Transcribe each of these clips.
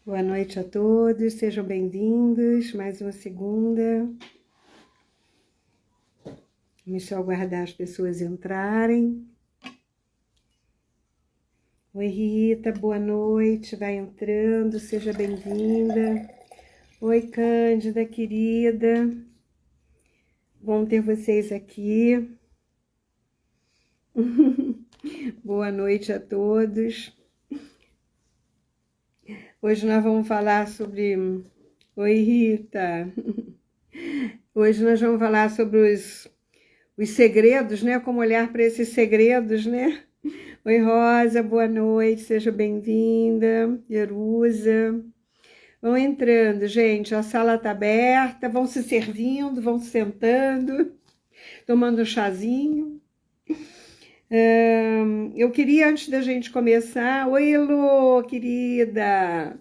Boa noite a todos, sejam bem-vindos. Mais uma segunda. Vamos só aguardar as pessoas entrarem. Oi, Rita, boa noite. Vai entrando, seja bem-vinda. Oi, Cândida, querida. Bom ter vocês aqui. Boa noite a todos. Hoje nós vamos falar sobre... Oi, Rita. Hoje nós vamos falar sobre os segredos, né? Como olhar para esses segredos, né? Oi, Rosa, boa noite, seja bem-vinda. Jerusa. Vão entrando, gente, a sala está aberta, vão se servindo, vão se sentando, tomando um chazinho. Eu queria, antes da gente começar... Oi, Elô, querida!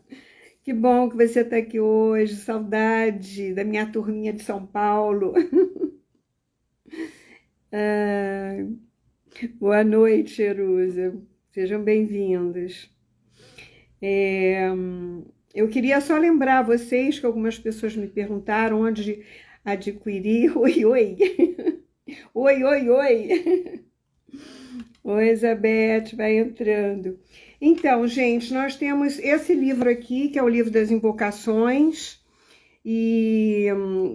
Que bom que você está aqui hoje, saudade da minha turminha de São Paulo. Boa noite, Jerusa. Sejam bem-vindos. Eu queria só lembrar vocês que algumas pessoas me perguntaram onde adquirir. Oi, oi. Oi, oi, oi. Oi, Elizabeth, vai entrando. Então, gente, nós temos esse livro aqui, que é o livro das invocações, e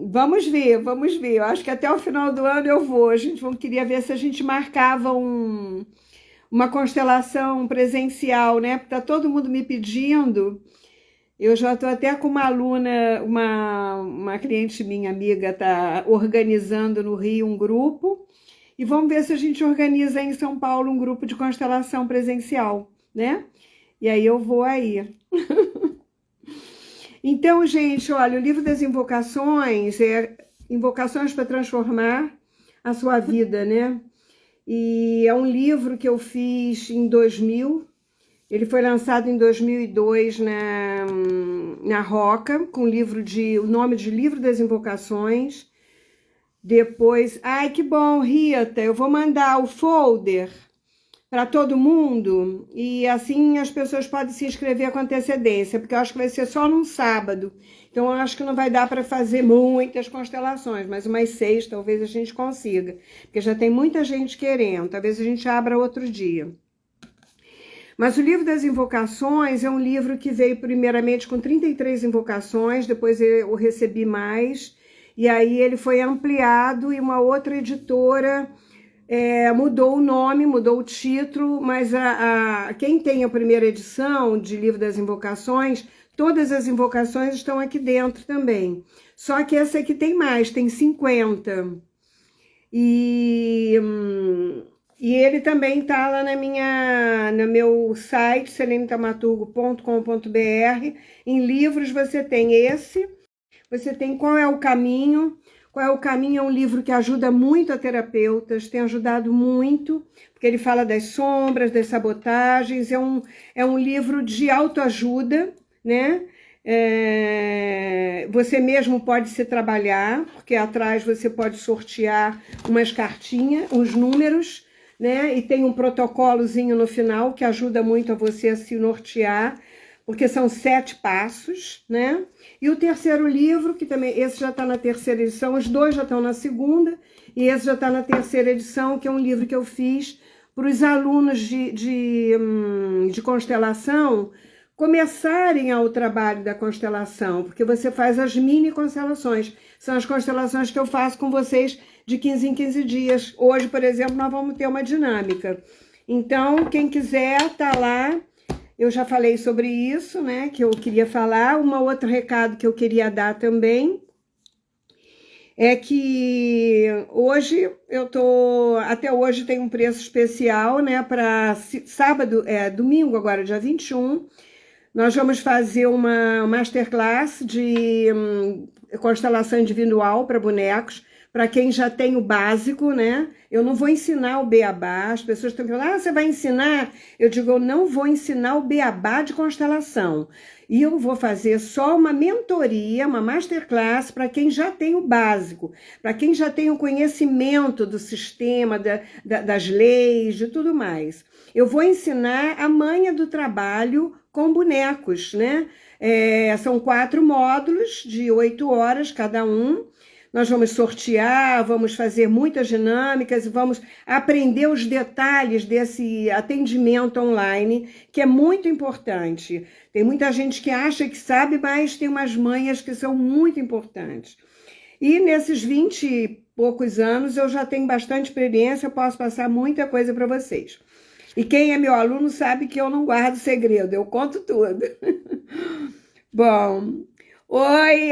vamos ver. Eu acho que até o final do ano eu vou. Queria ver se a gente marcava uma constelação presencial, né? Porque tá todo mundo me pedindo. Eu já estou até com uma aluna, uma cliente minha, amiga, tá organizando no Rio um grupo. E vamos ver se a gente organiza em São Paulo um grupo de constelação presencial, né? E aí eu vou aí. Então, gente, olha, o livro das invocações é Invocações para Transformar a Sua Vida, né? E é um livro que eu fiz em 2000. Ele foi lançado em 2002 na Roca, com o nome de Livro das Invocações. Depois, ai que bom, Rita, eu vou mandar o folder para todo mundo e assim as pessoas podem se inscrever com antecedência, porque eu acho que vai ser só num sábado. Então eu acho que não vai dar para fazer muitas constelações, mas umas 6 talvez a gente consiga, porque já tem muita gente querendo, talvez a gente abra outro dia. Mas o livro das invocações é um livro que veio primeiramente com 33 invocações, depois eu recebi mais. E aí ele foi ampliado e uma outra editora mudou o nome, mudou o título, mas quem tem a primeira edição de Livro das Invocações, todas as invocações estão aqui dentro também. Só que essa aqui tem mais, tem 50. E ele também está lá no meu site, selenetamaturgo.com.br. Em livros você tem esse... Você tem Qual é o Caminho? Qual é o Caminho é um livro que ajuda muito a terapeutas, tem ajudado muito, porque ele fala das sombras, das sabotagens, é um livro de autoajuda, né? Você mesmo pode se trabalhar, porque atrás você pode sortear umas cartinhas, uns números, né? E tem um protocolozinho no final que ajuda muito a você a se nortear, porque são 7 passos, né? E o terceiro livro, que também, esse já está na terceira edição, os dois já estão na segunda, e esse já está na terceira edição, que é um livro que eu fiz para os alunos de constelação começarem ao trabalho da constelação, porque você faz as mini constelações, são as constelações que eu faço com vocês de 15 em 15 dias. Hoje, por exemplo, nós vamos ter uma dinâmica. Então, quem quiser, tá lá. Eu já falei sobre isso, né, que eu queria falar. Um outro recado que eu queria dar também é que hoje até hoje tem um preço especial, né, para sábado, domingo agora, dia 21, nós vamos fazer uma masterclass de constelação individual para bonecos, para quem já tem o básico, né? Eu não vou ensinar o beabá, as pessoas estão falando, você vai ensinar? Eu digo, eu não vou ensinar o beabá de constelação. E eu vou fazer só uma mentoria, uma masterclass para quem já tem o básico, para quem já tem o conhecimento do sistema, das leis, de tudo mais. Eu vou ensinar a manha do trabalho com bonecos, né? São 4 módulos de 8 horas cada um. Nós vamos sortear, vamos fazer muitas dinâmicas, vamos aprender os detalhes desse atendimento online, que é muito importante. Tem muita gente que acha que sabe, mas tem umas manhas que são muito importantes. E nesses 20 e poucos anos eu já tenho bastante experiência, eu posso passar muita coisa para vocês. E quem é meu aluno sabe que eu não guardo segredo, eu conto tudo. Bom, oi,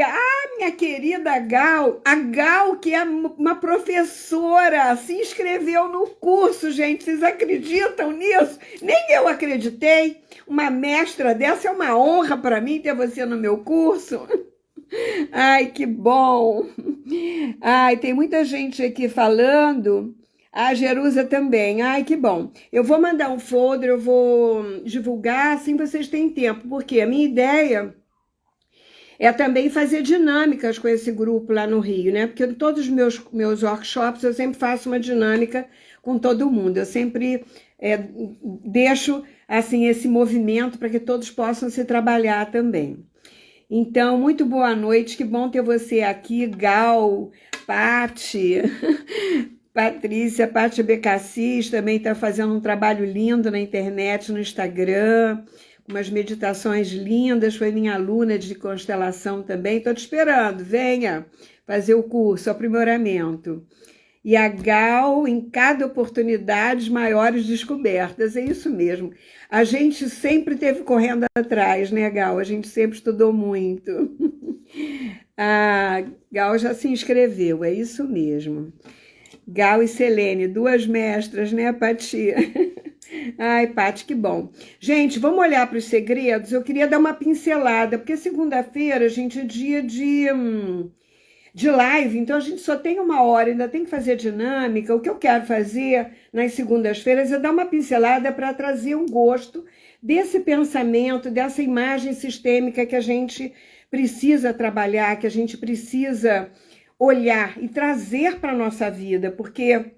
minha querida Gal, a Gal, que é uma professora, se inscreveu no curso, gente, vocês acreditam nisso? Nem eu acreditei, uma mestra dessa é uma honra para mim ter você no meu curso. Ai, que bom. Ai, tem muita gente aqui falando. A Jerusa também. Ai, que bom. Eu vou mandar um folder, eu vou divulgar, assim vocês têm tempo, porque a minha ideia é também fazer dinâmicas com esse grupo lá no Rio, né? Porque em todos os meus workshops eu sempre faço uma dinâmica com todo mundo. Eu sempre deixo, assim, esse movimento para que todos possam se trabalhar também. Então, muito boa noite, que bom ter você aqui, Gal, Pati, Patrícia, Pati Becassis também está fazendo um trabalho lindo na internet, no Instagram, umas meditações lindas, foi minha aluna de constelação também, estou te esperando, venha fazer o curso, aprimoramento. E a Gal, em cada oportunidade, maiores descobertas, é isso mesmo. A gente sempre esteve correndo atrás, né, Gal? A gente sempre estudou muito. A Gal já se inscreveu, é isso mesmo. Gal e Selene, 2 mestras, né, Pati? Ai, Pati, que bom. Gente, vamos olhar para os segredos? Eu queria dar uma pincelada, porque segunda-feira, gente, é dia de live, então a gente só tem 1 hora, ainda tem que fazer dinâmica. O que eu quero fazer nas segundas-feiras é dar uma pincelada para trazer um gosto desse pensamento, dessa imagem sistêmica que a gente precisa trabalhar, que a gente precisa olhar e trazer para a nossa vida, porque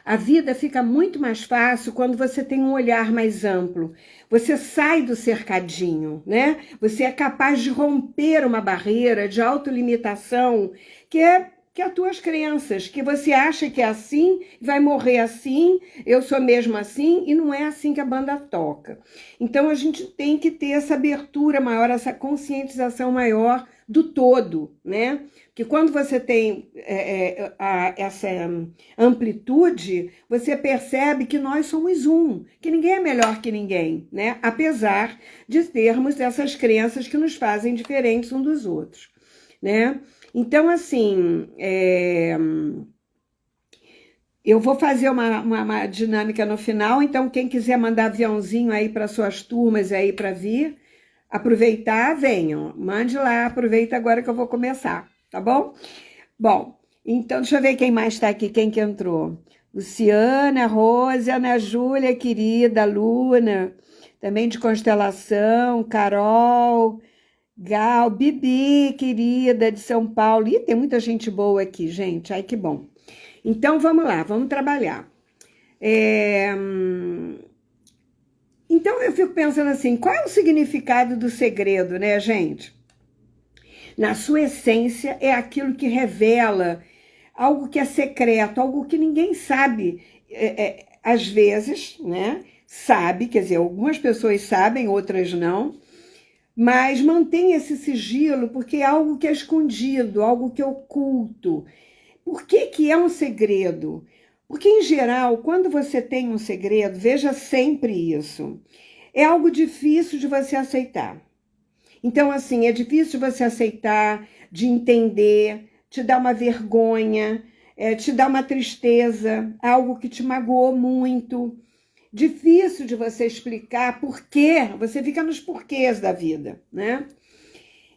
a vida fica muito mais fácil quando você tem um olhar mais amplo. Você sai do cercadinho, né? Você é capaz de romper uma barreira de autolimitação, que é as tuas crenças, que você acha que é assim, vai morrer assim, eu sou mesmo assim, e não é assim que a banda toca. Então, a gente tem que ter essa abertura maior, essa conscientização maior do todo, né? Que quando você tem essa amplitude, você percebe que nós somos um, que ninguém é melhor que ninguém, né? Apesar de termos essas crenças que nos fazem diferentes uns dos outros, né? Então, assim, eu vou fazer uma dinâmica no final, então quem quiser mandar aviãozinho aí para suas turmas aí para vir, aproveitar, venham, mande lá, aproveita agora que eu vou começar, tá bom? Bom, então deixa eu ver quem mais está aqui, quem que entrou. Luciana, Rose, Ana Júlia, querida, Luna, também de constelação, Carol, Gal, Bibi, querida, de São Paulo. Ih, tem muita gente boa aqui, gente, ai que bom. Então vamos lá, vamos trabalhar. Então eu fico pensando assim, qual é o significado do segredo, né, gente? Na sua essência é aquilo que revela algo que é secreto, algo que ninguém sabe. Às vezes, né, sabe, quer dizer, algumas pessoas sabem, outras não, mas mantém esse sigilo porque é algo que é escondido, algo que é oculto. Por que é um segredo? Porque, em geral, quando você tem um segredo, veja sempre isso, é algo difícil de você aceitar. Então, assim, é difícil de você aceitar, de entender, te dá uma vergonha, te dá uma tristeza, algo que te magoou muito. Difícil de você explicar por quê, você fica nos porquês da vida, né?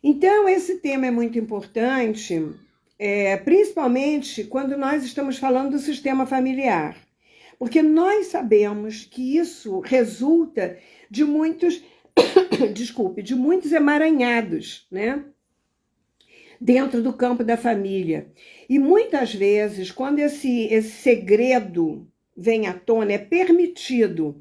Então, esse tema é muito importante, principalmente quando nós estamos falando do sistema familiar, porque nós sabemos que isso resulta de muitos, de muitos emaranhados, né? Dentro do campo da família. E muitas vezes, quando esse segredo vem à tona, é permitido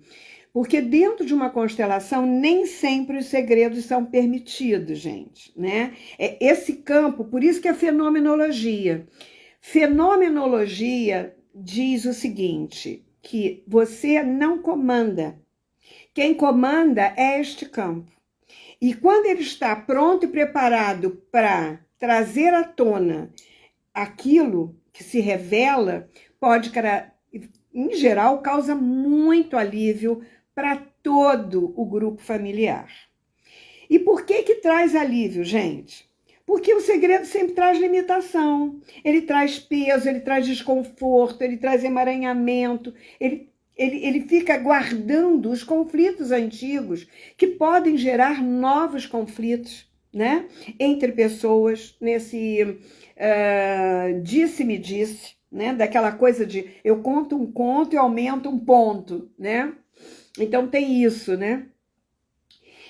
Porque dentro de uma constelação, nem sempre os segredos são permitidos, gente, né? É esse campo, por isso que é fenomenologia. Fenomenologia diz o seguinte, que você não comanda. Quem comanda é este campo. E quando ele está pronto e preparado para trazer à tona aquilo que se revela, pode, em geral, causa muito alívio para todo o grupo familiar. E por que que traz alívio, gente? Porque o segredo sempre traz limitação, ele traz peso, ele traz desconforto, ele traz emaranhamento, ele fica guardando os conflitos antigos que podem gerar novos conflitos, né? Entre pessoas, nesse disse-me-disse, né? Daquela coisa de eu conto um conto e aumento um ponto, né? Então tem isso, né?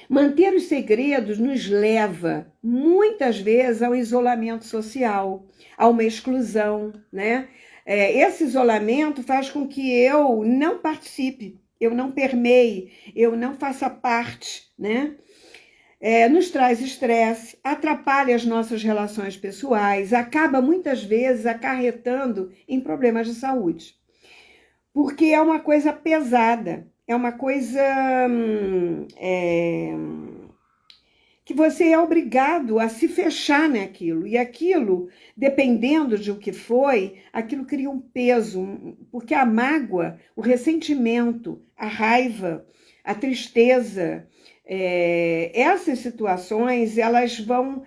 Manter os segredos nos leva, muitas vezes, ao isolamento social, a uma exclusão, né? Esse isolamento faz com que eu não participe, eu não permeie, eu não faça parte, né? Nos traz estresse, atrapalha as nossas relações pessoais, acaba muitas vezes acarretando em problemas de saúde. Porque é uma coisa pesada, é uma coisa que você é obrigado a se fechar naquilo. E aquilo, dependendo de o que foi, aquilo cria um peso, porque a mágoa, o ressentimento, a raiva, a tristeza, essas situações, elas vão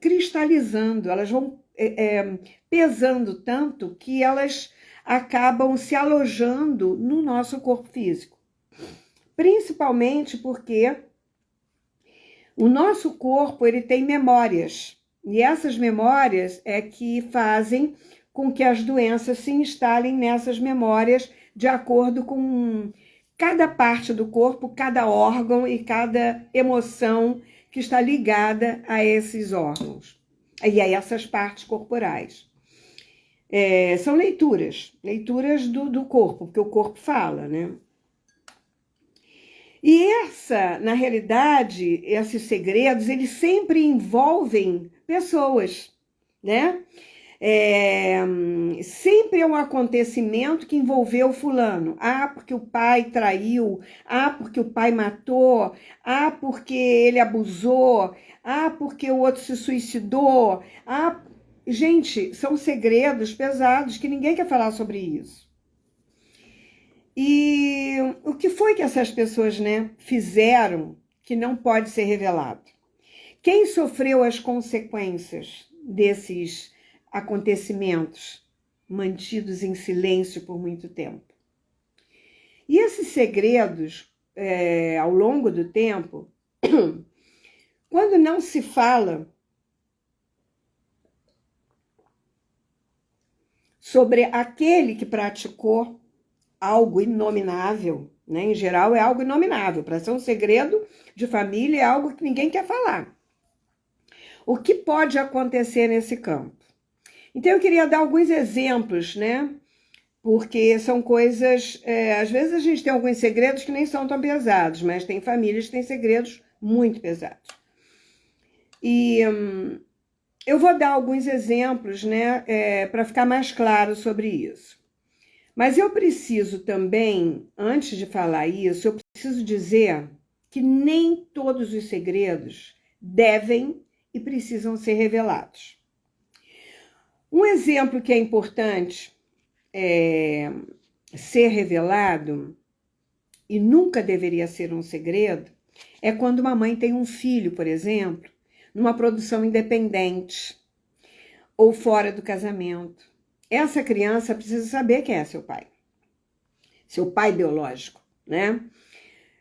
cristalizando, elas vão pesando tanto que elas acabam se alojando no nosso corpo físico. Principalmente porque o nosso corpo ele tem memórias, e essas memórias é que fazem com que as doenças se instalem nessas memórias de acordo com cada parte do corpo, cada órgão e cada emoção que está ligada a esses órgãos e a essas partes corporais. São leituras do corpo, porque o corpo fala, né? E na realidade, esses segredos, eles sempre envolvem pessoas, né? Sempre é um acontecimento que envolveu fulano. Porque o pai traiu, porque o pai matou, porque ele abusou, porque o outro se suicidou, Gente, são segredos pesados que ninguém quer falar sobre isso. E o que foi que essas pessoas, né, fizeram que não pode ser revelado? Quem sofreu as consequências desses acontecimentos mantidos em silêncio por muito tempo? E esses segredos, ao longo do tempo, quando não se fala sobre aquele que praticou algo inominável, né? Em geral é algo inominável, para ser um segredo de família é algo que ninguém quer falar. O que pode acontecer nesse campo? Então eu queria dar alguns exemplos, né? Porque são coisas, às vezes a gente tem alguns segredos que nem são tão pesados, mas tem famílias que têm segredos muito pesados. E eu vou dar alguns exemplos, né? Para ficar mais claro sobre isso. Mas eu preciso também, antes de falar isso, eu preciso dizer que nem todos os segredos devem e precisam ser revelados. Um exemplo que é importante ser revelado, e nunca deveria ser um segredo, é quando uma mãe tem um filho, por exemplo, numa produção independente ou fora do casamento. Essa criança precisa saber quem é seu pai biológico, né?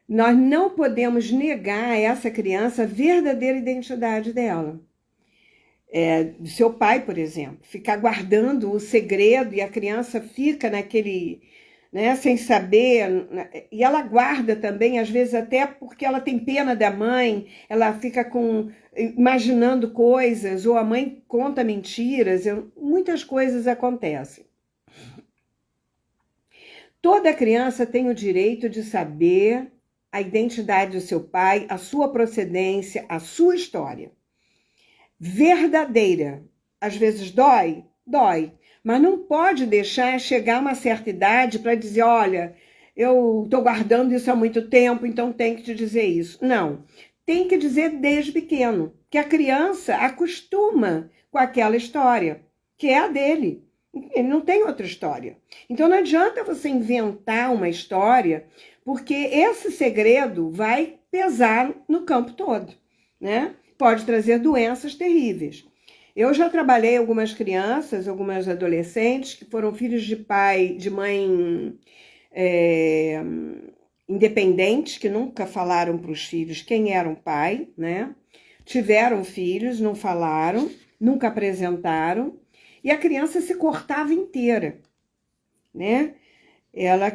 Nós não podemos negar a essa criança a verdadeira identidade dela. Do seu pai, por exemplo, ficar guardando o segredo e a criança fica naquele, né, sem saber, e ela guarda também, às vezes até porque ela tem pena da mãe, ela fica imaginando coisas, ou a mãe conta mentiras, muitas coisas acontecem. Toda criança tem o direito de saber a identidade do seu pai, a sua procedência, a sua história. Verdadeira. Às vezes dói? Dói. Mas não pode deixar chegar uma certa idade para dizer, olha, eu estou guardando isso há muito tempo, então tem que te dizer isso. Não. Tem que dizer desde pequeno, que a criança acostuma com aquela história, que é a dele. Ele não tem outra história. Então não adianta você inventar uma história, porque esse segredo vai pesar no campo todo, né? Pode trazer doenças terríveis. Eu já trabalhei algumas crianças, algumas adolescentes que foram filhos de pai, de mãe independentes, que nunca falaram para os filhos quem era o pai, né? Tiveram filhos, não falaram, nunca apresentaram, e a criança se cortava inteira, né? Ela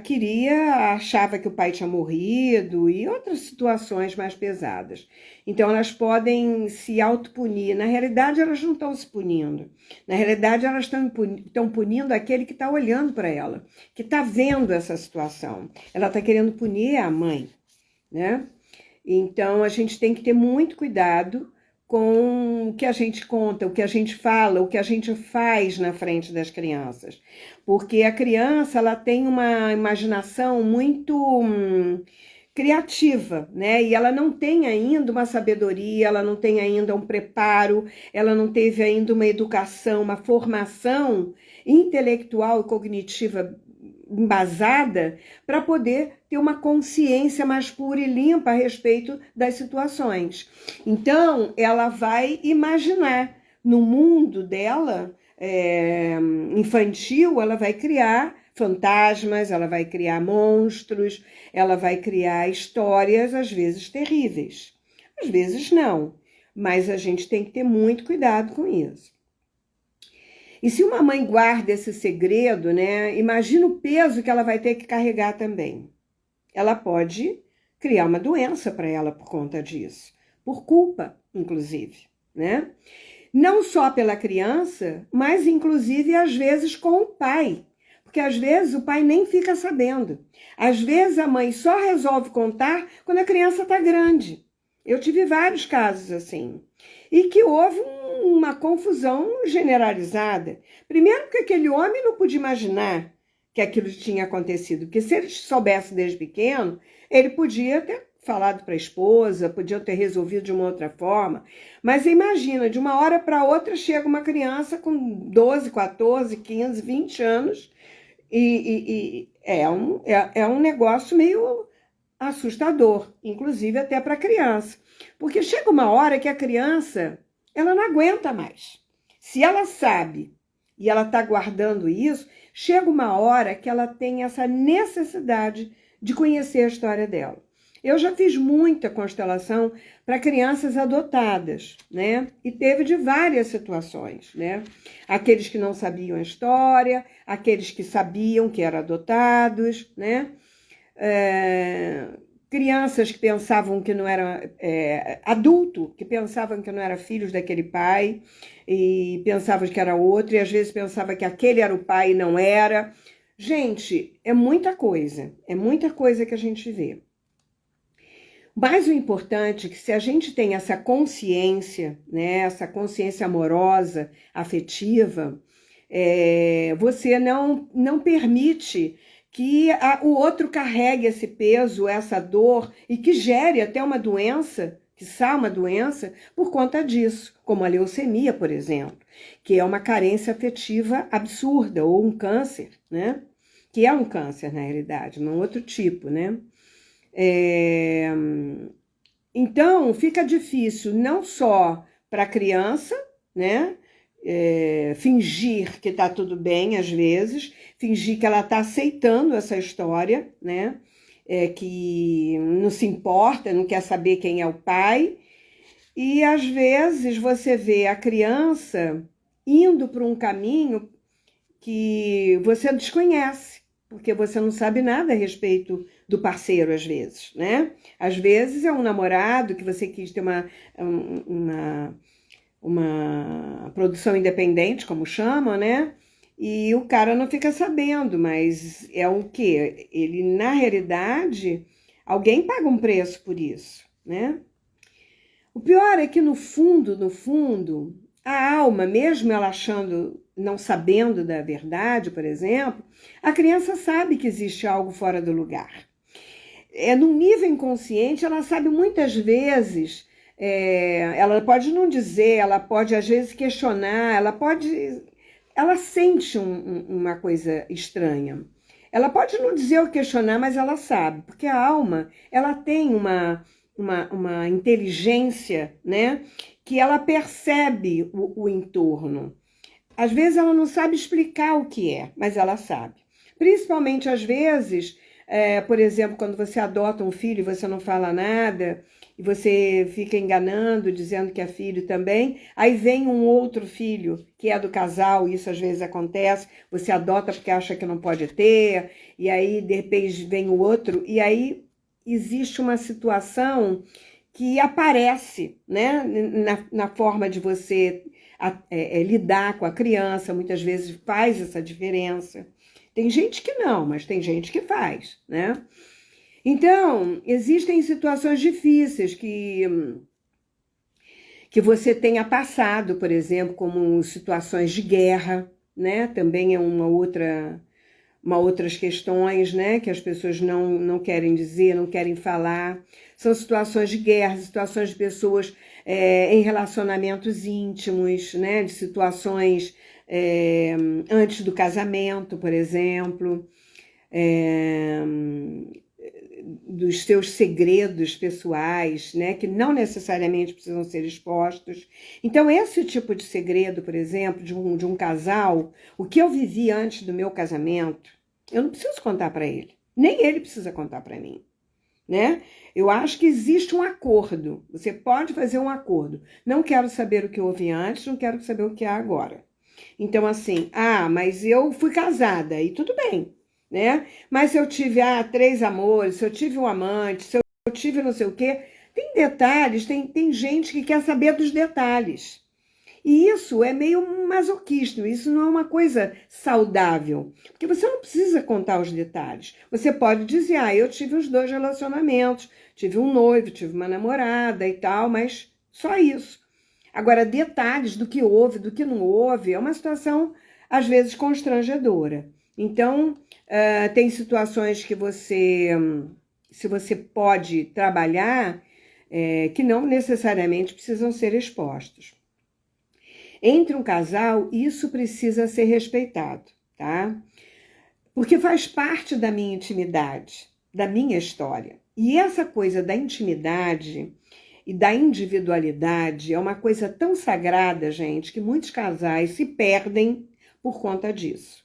achava que o pai tinha morrido e outras situações mais pesadas. Então, elas podem se autopunir. Na realidade, elas não estão se punindo. Na realidade, elas estão punindo aquele que está olhando para ela, que está vendo essa situação. Ela está querendo punir a mãe, né? Então, a gente tem que ter muito cuidado com o que a gente conta, o que a gente fala, o que a gente faz na frente das crianças. Porque a criança, ela tem uma imaginação muito criativa, né? E ela não tem ainda uma sabedoria, ela não tem ainda um preparo, ela não teve ainda uma educação, uma formação intelectual e cognitiva embasada para poder ter uma consciência mais pura e limpa a respeito das situações. Então, ela vai imaginar no mundo dela infantil, ela vai criar fantasmas, ela vai criar monstros, ela vai criar histórias, às vezes terríveis. Às vezes não, mas a gente tem que ter muito cuidado com isso. E se uma mãe guarda esse segredo, né? Imagina o peso que ela vai ter que carregar também. Ela pode criar uma doença para ela por conta disso, por culpa, inclusive, né? Não só pela criança, mas inclusive às vezes com o pai, porque às vezes o pai nem fica sabendo. Às vezes a mãe só resolve contar quando a criança está grande. Eu tive vários casos assim. E que houve uma confusão generalizada. Primeiro porque aquele homem não podia imaginar que aquilo tinha acontecido, porque se ele soubesse desde pequeno, ele podia ter falado para a esposa, podia ter resolvido de uma outra forma. Mas imagina, de uma hora para outra chega uma criança com 12, 14, 15, 20 anos e é um negócio meio assustador, inclusive até para a criança. Porque chega uma hora que a criança, ela não aguenta mais. Se ela sabe e ela está guardando isso, chega uma hora que ela tem essa necessidade de conhecer a história dela. Eu já fiz muita constelação para crianças adotadas, né? E teve de várias situações, né? Aqueles que não sabiam a história, aqueles que sabiam que eram adotados, né? Crianças que pensavam que não era adulto, que pensavam que não era filhos daquele pai e pensavam que era outro, e às vezes pensava que aquele era o pai e não era. Gente, é muita coisa que a gente vê. Mas o importante é que se a gente tem essa consciência, né, essa consciência amorosa, afetiva, você não permite que o outro carregue esse peso, essa dor, e que gere até uma doença, quiçá uma doença, por conta disso, como a leucemia, por exemplo, que é uma carência afetiva absurda, ou um câncer, né? Que é um câncer, na realidade, um outro tipo, né? Então, fica difícil não só para a criança, né? Fingir que está tudo bem, às vezes, fingir que ela está aceitando essa história, né? Que não se importa, não quer saber quem é o pai. E, às vezes, você vê a criança indo para um caminho que você desconhece, porque você não sabe nada a respeito do parceiro, às vezes, né? Às vezes é um namorado que você quis ter uma produção independente, como chamam, né? e o cara não fica sabendo, mas é o quê? Ele, na realidade, alguém paga um preço por isso, né? O pior é que no fundo, a alma, mesmo ela achando, não sabendo da verdade, por exemplo, a criança sabe que existe algo fora do lugar. No nível inconsciente, ela sabe muitas vezes, ela pode não dizer, ela pode às vezes questionar, ela sente uma coisa estranha. Ela pode não dizer ou questionar, mas ela sabe, porque a alma, ela tem uma inteligência, né, que ela percebe o entorno. Às vezes ela não sabe explicar o que é, mas ela sabe. Principalmente às vezes, por exemplo, quando você adota um filho e você não fala nada, e você fica enganando, dizendo que é filho também, aí vem um outro filho que é do casal, isso às vezes acontece, você adota porque acha que não pode ter, e aí de repente vem o outro, e aí existe uma situação que aparece, né, na forma de você lidar com a criança, muitas vezes faz essa diferença. Tem gente que não, mas tem gente que faz, né? Então, existem situações difíceis que você tenha passado, por exemplo, como situações de guerra, né? Também é outras questões, né, que as pessoas não querem dizer, não querem falar. São situações de guerra, situações de pessoas em relacionamentos íntimos, né, de situações antes do casamento, por exemplo, dos seus segredos pessoais, né, que não necessariamente precisam ser expostos. Então, esse tipo de segredo, por exemplo, de um casal, o que eu vivi antes do meu casamento, eu não preciso contar para ele, nem ele precisa contar para mim, né? Eu acho que existe um acordo, você pode fazer um acordo. Não quero saber o que houve antes, não quero saber o que há agora. Então, assim, mas eu fui casada, e tudo bem, né? Mas se eu tive 3 amores, se eu tive um amante, se eu tive não sei o quê, tem detalhes, tem gente que quer saber dos detalhes. E isso é meio masoquista, isso não é uma coisa saudável, porque você não precisa contar os detalhes. Você pode dizer, eu tive os 2 relacionamentos, tive um noivo, tive uma namorada e tal, mas só isso. Agora, detalhes do que houve, do que não houve, é uma situação, às vezes, constrangedora. Então, tem situações que se você pode trabalhar, que não necessariamente precisam ser expostos. Entre um casal, isso precisa ser respeitado, tá? Porque faz parte da minha intimidade, da minha história. E essa coisa da intimidade e da individualidade é uma coisa tão sagrada, gente, que muitos casais se perdem por conta disso.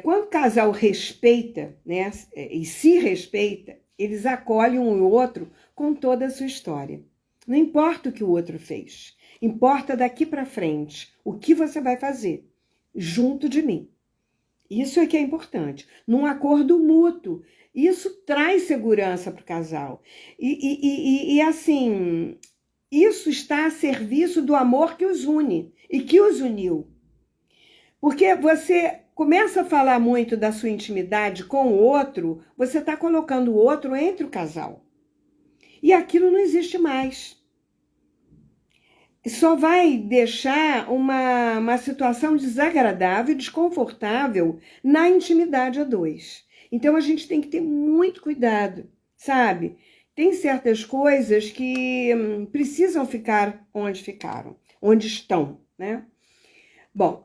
Quando o casal respeita, né, e se respeita, eles acolhem um e o outro com toda a sua história. Não importa o que o outro fez, importa daqui para frente o que você vai fazer junto de mim. Isso é que é importante, num acordo mútuo. Isso traz segurança para o casal. E assim, isso está a serviço do amor que os une e que os uniu. Porque você começa a falar muito da sua intimidade com o outro, você está colocando o outro entre o casal. E aquilo não existe mais. Só vai deixar uma situação desagradável, desconfortável na intimidade a 2. Então, a gente tem que ter muito cuidado, sabe? Tem certas coisas que precisam ficar onde ficaram, onde estão, né? Bom,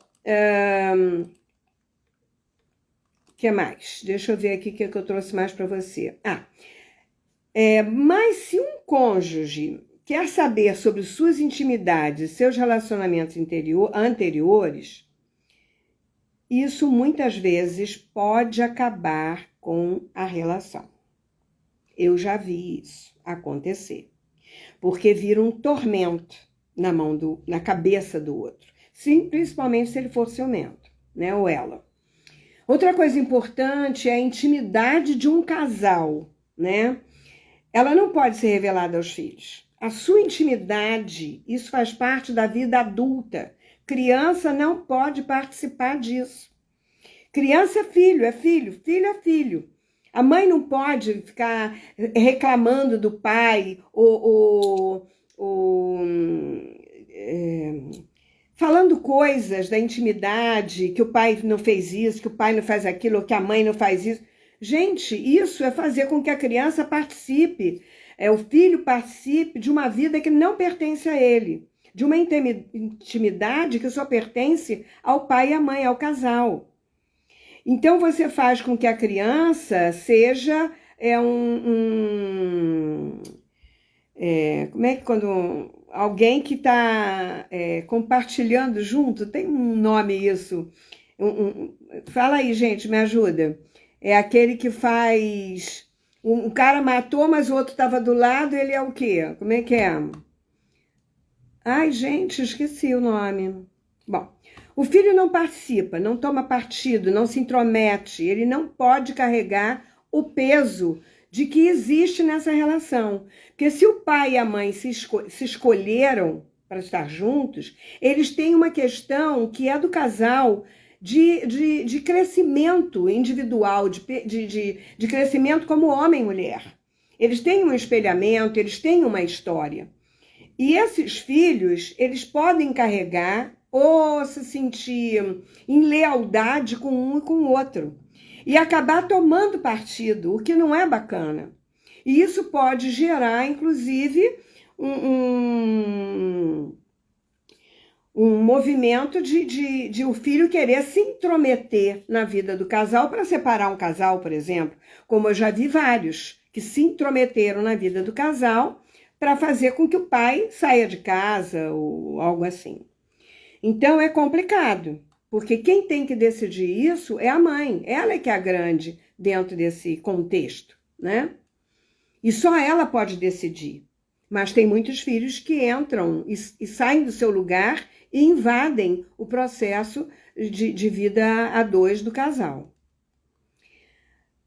que mais? Deixa eu ver aqui o que eu trouxe mais para você. Mas se um cônjuge quer saber sobre suas intimidades e seus relacionamentos anteriores, isso muitas vezes pode acabar com a relação. Eu já vi isso acontecer. Porque vira um tormento na cabeça do outro. Sim, principalmente se ele for ciumento, né? Ou ela. Outra coisa importante é a intimidade de um casal, né? Ela não pode ser revelada aos filhos. A sua intimidade, isso faz parte da vida adulta. Criança não pode participar disso. Criança é filho, filho é filho. A mãe não pode ficar reclamando do pai falando coisas da intimidade, que o pai não fez isso, que o pai não faz aquilo, ou que a mãe não faz isso. Gente, isso é fazer com que a criança participe, o filho participe de uma vida que não pertence a ele, de uma intimidade que só pertence ao pai e à mãe, ao casal. Então, você faz com que a criança seja como é que quando alguém que está compartilhando junto, tem um nome isso. Fala aí, gente, me ajuda. É aquele que faz... Um cara matou, mas o outro estava do lado, ele é o quê? Como é que é? Ai, gente, esqueci o nome. Bom, o filho não participa, não toma partido, não se intromete, ele não pode carregar o peso de que existe nessa relação. Porque se o pai e a mãe se escolheram para estar juntos, eles têm uma questão que é do casal de crescimento individual, de crescimento como homem e mulher. Eles têm um espelhamento, eles têm uma história. E esses filhos, eles podem carregar ou se sentir em lealdade com um e com o outro. E acabar tomando partido, o que não é bacana. E isso pode gerar, inclusive, um movimento de o filho querer se intrometer na vida do casal para separar um casal, por exemplo. Como eu já vi vários que se intrometeram na vida do casal para fazer com que o pai saia de casa ou algo assim. Então é complicado, porque quem tem que decidir isso é a mãe. Ela é que é a grande dentro desse contexto, né? E só ela pode decidir. Mas tem muitos filhos que entram e saem do seu lugar e invadem o processo de vida a dois do casal.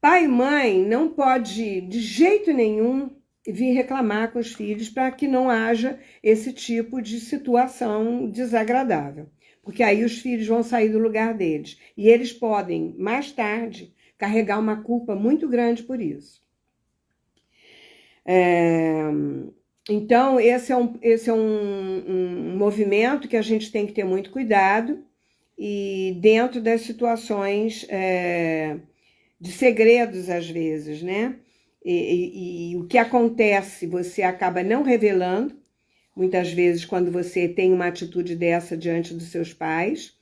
Pai e mãe não pode, de jeito nenhum, vir reclamar com os filhos para que não haja esse tipo de situação desagradável. Porque aí os filhos vão sair do lugar deles. E eles podem, mais tarde, carregar uma culpa muito grande por isso. Então, esse é um movimento que a gente tem que ter muito cuidado e dentro das situações de segredos, às vezes, né? E o que acontece, você acaba não revelando, muitas vezes, quando você tem uma atitude dessa diante dos seus pais,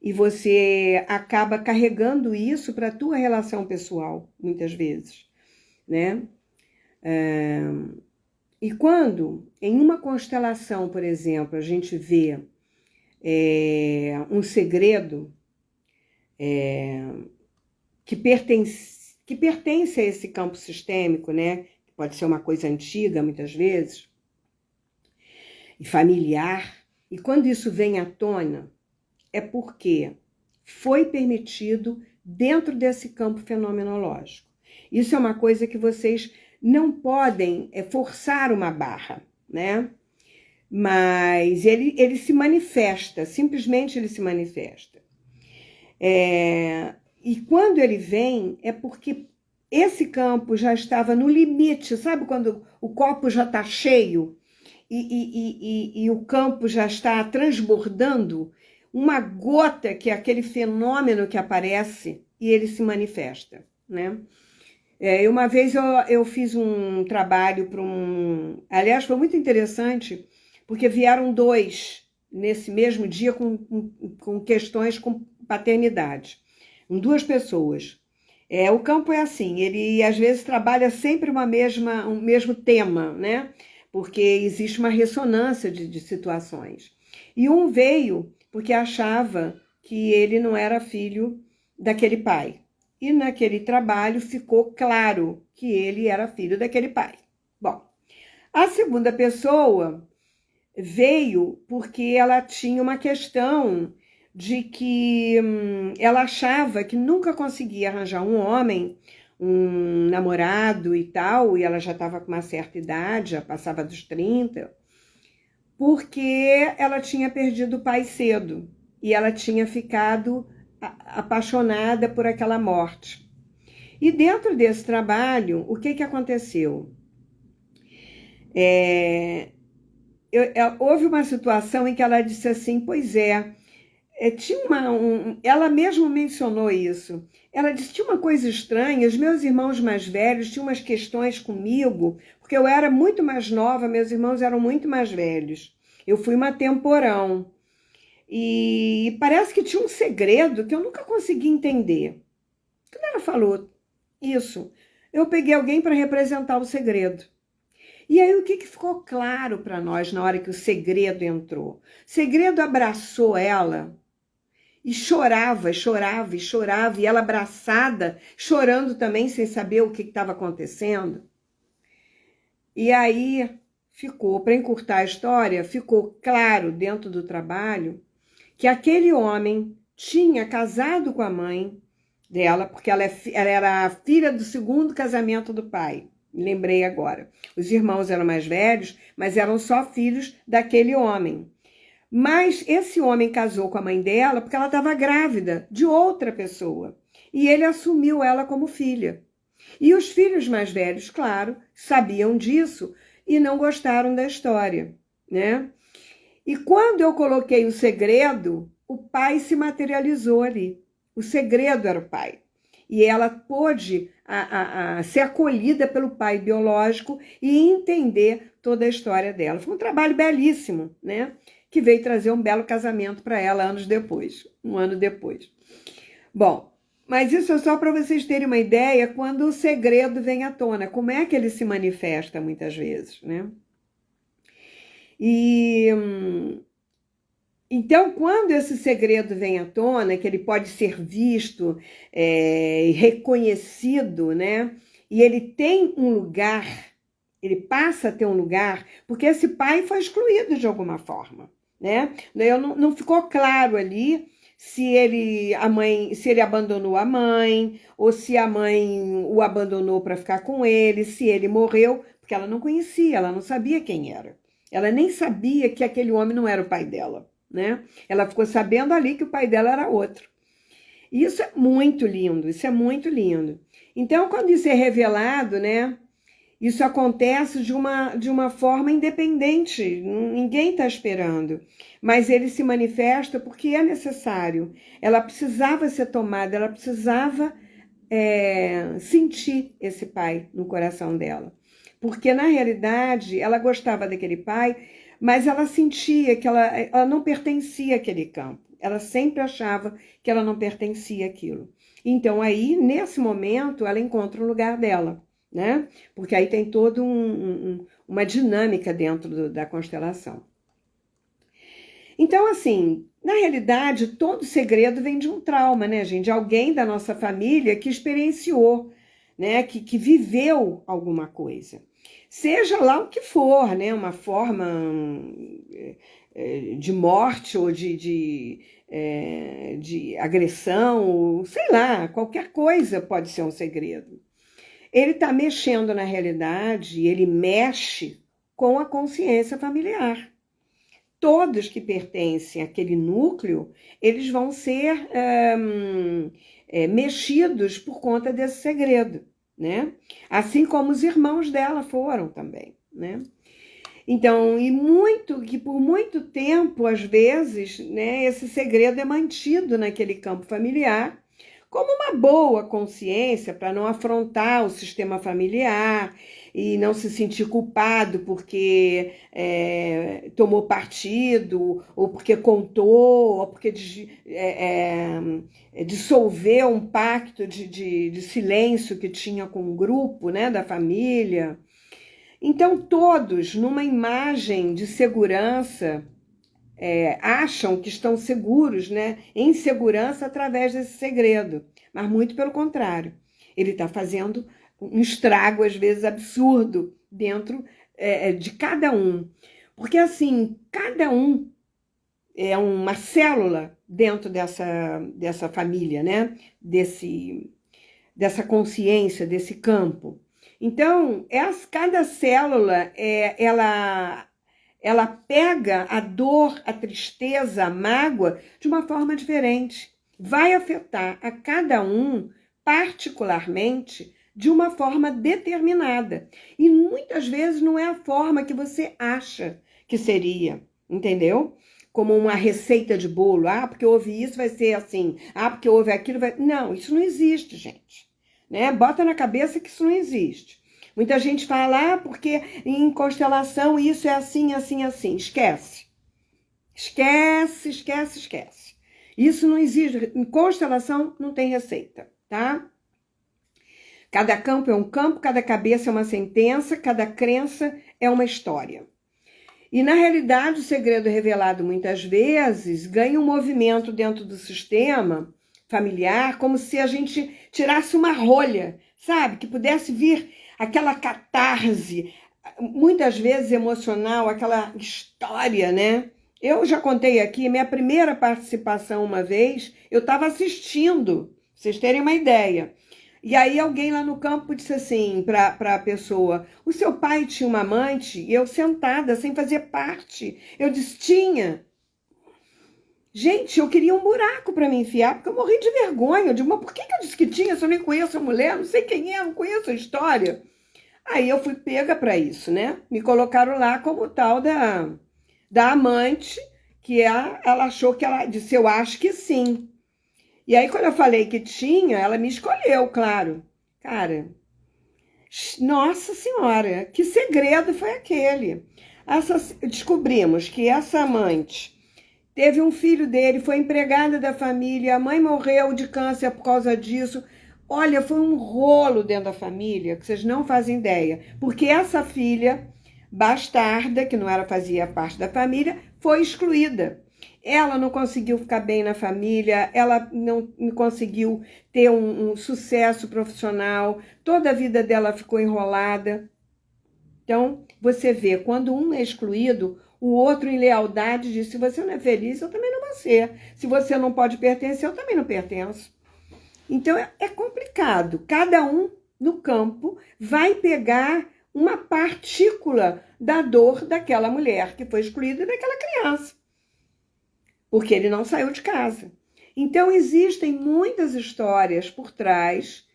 e você acaba carregando isso para a tua relação pessoal, muitas vezes, né? E quando, em uma constelação, por exemplo, a gente vê um segredo que pertence a esse campo sistêmico, né? Pode ser uma coisa antiga, muitas vezes, e familiar. E quando isso vem à tona, é porque foi permitido dentro desse campo fenomenológico. Isso é uma coisa que vocês não podem forçar uma barra, né? Mas ele se manifesta, simplesmente ele se manifesta. E quando ele vem, é porque esse campo já estava no limite, sabe quando o copo já está cheio e o campo já está transbordando? Uma gota que é aquele fenômeno que aparece e ele se manifesta, né? Uma vez eu fiz um trabalho para aliás, foi muito interessante, porque vieram dois nesse mesmo dia com questões com paternidade. Duas pessoas. O campo é assim, ele às vezes trabalha sempre um mesmo tema, né? Porque existe uma ressonância de situações. E um veio porque achava que ele não era filho daquele pai. E naquele trabalho ficou claro que ele era filho daquele pai. Bom, a segunda pessoa veio porque ela tinha uma questão de que ela achava que nunca conseguia arranjar um homem, um namorado e tal, e ela já estava com uma certa idade, já passava dos 30, porque ela tinha perdido o pai cedo e ela tinha ficado apaixonada por aquela morte. E dentro desse trabalho, o que aconteceu? Houve uma situação em que ela disse assim, pois tinha ela mesma mencionou isso. Ela disse, tinha uma coisa estranha, os meus irmãos mais velhos tinham umas questões comigo, porque eu era muito mais nova, meus irmãos eram muito mais velhos. Eu fui uma temporão. E parece que tinha um segredo que eu nunca consegui entender. Quando ela falou isso, eu peguei alguém para representar o segredo. E aí o que ficou claro para nós na hora que o segredo entrou? O segredo abraçou ela e chorava, chorava e chorava, e ela abraçada, chorando também, sem saber o que estava acontecendo. E aí ficou, para encurtar a história, ficou claro dentro do trabalho que aquele homem tinha casado com a mãe dela, porque ela era a filha do segundo casamento do pai. Lembrei agora. Os irmãos eram mais velhos, mas eram só filhos daquele homem. Mas esse homem casou com a mãe dela porque ela estava grávida de outra pessoa. E ele assumiu ela como filha. E os filhos mais velhos, claro, sabiam disso e não gostaram da história, né? E quando eu coloquei o segredo, o pai se materializou ali. O segredo era o pai. E ela pôde ser acolhida pelo pai biológico e entender toda a história dela. Foi um trabalho belíssimo, né? Que veio trazer um belo casamento para ela anos depois, um ano depois. Bom, mas isso é só para vocês terem uma ideia quando o segredo vem à tona, como é que ele se manifesta muitas vezes, né? Então, quando esse segredo vem à tona, que ele pode ser visto e reconhecido, né? E ele tem um lugar, ele passa a ter um lugar, porque esse pai foi excluído de alguma forma, né? Não ficou claro ali se ele abandonou a mãe, ou se a mãe o abandonou para ficar com ele, se ele morreu, porque ela não conhecia, ela não sabia quem era. Ela nem sabia que aquele homem não era o pai dela, né? Ela ficou sabendo ali que o pai dela era outro. E isso é muito lindo, isso é muito lindo. Então, quando isso é revelado, né? Isso acontece de uma forma independente, ninguém está esperando. Mas ele se manifesta porque é necessário. Ela precisava ser tomada, ela precisava sentir esse pai no coração dela. Porque, na realidade, ela gostava daquele pai, mas ela sentia que ela não pertencia àquele campo. Ela sempre achava que ela não pertencia àquilo. Então, aí, nesse momento, ela encontra o lugar dela, né? Porque aí tem toda uma dinâmica dentro da constelação. Então, assim, na realidade, todo segredo vem de um trauma, né, gente? De alguém da nossa família que experienciou, né? Que viveu alguma coisa. Seja lá o que for, né? Uma forma de morte ou de agressão, ou, sei lá, qualquer coisa pode ser um segredo. Ele está mexendo na realidade, ele mexe com a consciência familiar. Todos que pertencem àquele núcleo, eles vão ser mexidos por conta desse segredo, né? Assim como os irmãos dela foram também, né? Então, que por muito tempo, às vezes, né, esse segredo é mantido naquele campo familiar, como uma boa consciência para não afrontar o sistema familiar e não se sentir culpado porque tomou partido, ou porque contou, ou porque dissolveu um pacto de silêncio que tinha com um grupo, né, da família. Então, todos, numa imagem de segurança, acham que estão seguros, né, em segurança através desse segredo, mas muito pelo contrário. Ele está fazendo um estrago, às vezes, absurdo dentro de cada um. Porque, assim, cada um é uma célula dentro dessa família, né, dessa consciência, desse campo. Então, cada célula, ela pega a dor, a tristeza, a mágoa de uma forma diferente. Vai afetar a cada um particularmente de uma forma determinada. E muitas vezes não é a forma que você acha que seria, entendeu? Como uma receita de bolo. Ah, porque houve isso, vai ser assim. Ah, porque houve aquilo, vai... Não, isso não existe, gente. Né? Bota na cabeça que isso não existe. Muita gente fala, ah, porque em constelação isso é assim, assim, assim. Esquece. Esquece, esquece, esquece. Isso não existe. Em constelação não tem receita, tá? Cada campo é um campo, cada cabeça é uma sentença, cada crença é uma história. E, na realidade, o segredo revelado muitas vezes ganha um movimento dentro do sistema familiar, como se a gente tirasse uma rolha, sabe? Que pudesse vir aquela catarse, muitas vezes emocional, aquela história, né? Eu já contei aqui, minha primeira participação uma vez, eu estava assistindo, pra vocês terem uma ideia. E aí alguém lá no campo disse assim para a pessoa, o seu pai tinha uma amante? E eu sentada, sem fazer parte. Eu disse, tinha. Gente, eu queria um buraco para me enfiar, porque eu morri de vergonha. Eu digo, mas por que eu disse que tinha se eu nem conheço a mulher? Não sei quem é, não conheço a história. Aí eu fui pega para isso, né? Me colocaram lá como tal da amante, que ela achou que ela disse, eu acho que sim. E aí, quando eu falei que tinha, ela me escolheu, claro. Cara, nossa senhora, que segredo foi aquele? Descobrimos que essa amante teve um filho dele, foi empregada da família, a mãe morreu de câncer por causa disso. Olha, foi um rolo dentro da família, que vocês não fazem ideia. Porque essa filha bastarda, que não fazia parte da família, foi excluída. Ela não conseguiu ficar bem na família, ela não conseguiu ter um sucesso profissional, toda a vida dela ficou enrolada. Então, você vê, quando um é excluído, o outro em lealdade diz, se você não é feliz, eu também não vou ser. Se você não pode pertencer, eu também não pertenço. Então, é complicado. Cada um no campo vai pegar uma partícula da dor daquela mulher que foi excluída daquela criança. Porque ele não saiu de casa. Então, existem muitas histórias por trás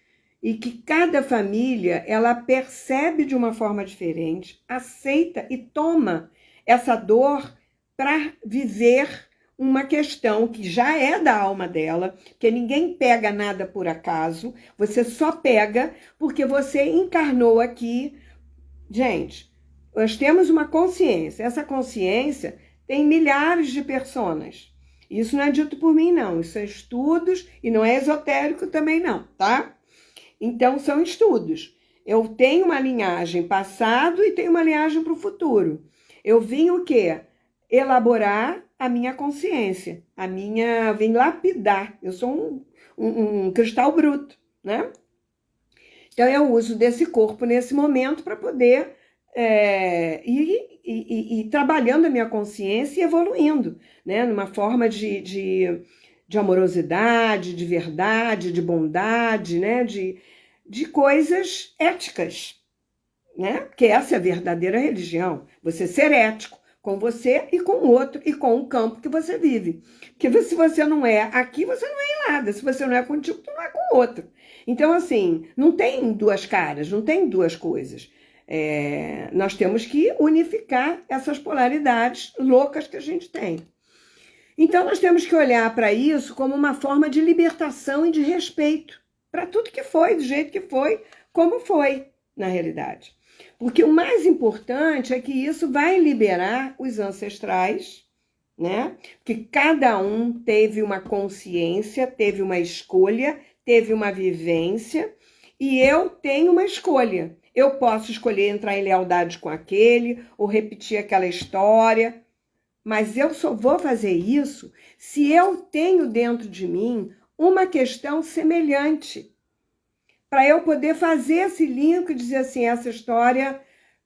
e que cada família, ela percebe de uma forma diferente, aceita e toma essa dor para viver uma questão que já é da alma dela, porque ninguém pega nada por acaso, você só pega porque você encarnou aqui. Gente, nós temos uma consciência, essa consciência tem milhares de personas. Isso não é dito por mim, não. Isso é estudos e não é esotérico também, não, tá? Então, são estudos. Eu tenho uma linhagem passado e tenho uma linhagem para o futuro. Eu vim o quê? Elaborar a minha consciência. Eu vim lapidar. Eu sou um cristal bruto, né? Então, eu uso desse corpo nesse momento para poder ir trabalhando a minha consciência e evoluindo, né? Numa forma de amorosidade, de verdade, de bondade, né? De coisas éticas, né? Porque essa é a verdadeira religião. Você ser ético com você e com o outro e com o campo que você vive. Porque se você não é aqui, você não é em nada. Se você não é contigo, tu não é com o outro. Então, assim, não tem duas caras, não tem duas coisas. Nós temos que unificar essas polaridades loucas que a gente tem. Então, nós temos que olhar para isso como uma forma de libertação e de respeito para tudo que foi, do jeito que foi, como foi, na realidade. Porque o mais importante é que isso vai liberar os ancestrais, né? Que cada um teve uma consciência, teve uma escolha, teve uma vivência, e eu tenho uma escolha. Eu posso escolher entrar em lealdade com aquele, ou repetir aquela história, mas eu só vou fazer isso se eu tenho dentro de mim uma questão semelhante, para eu poder fazer esse link e dizer assim, essa história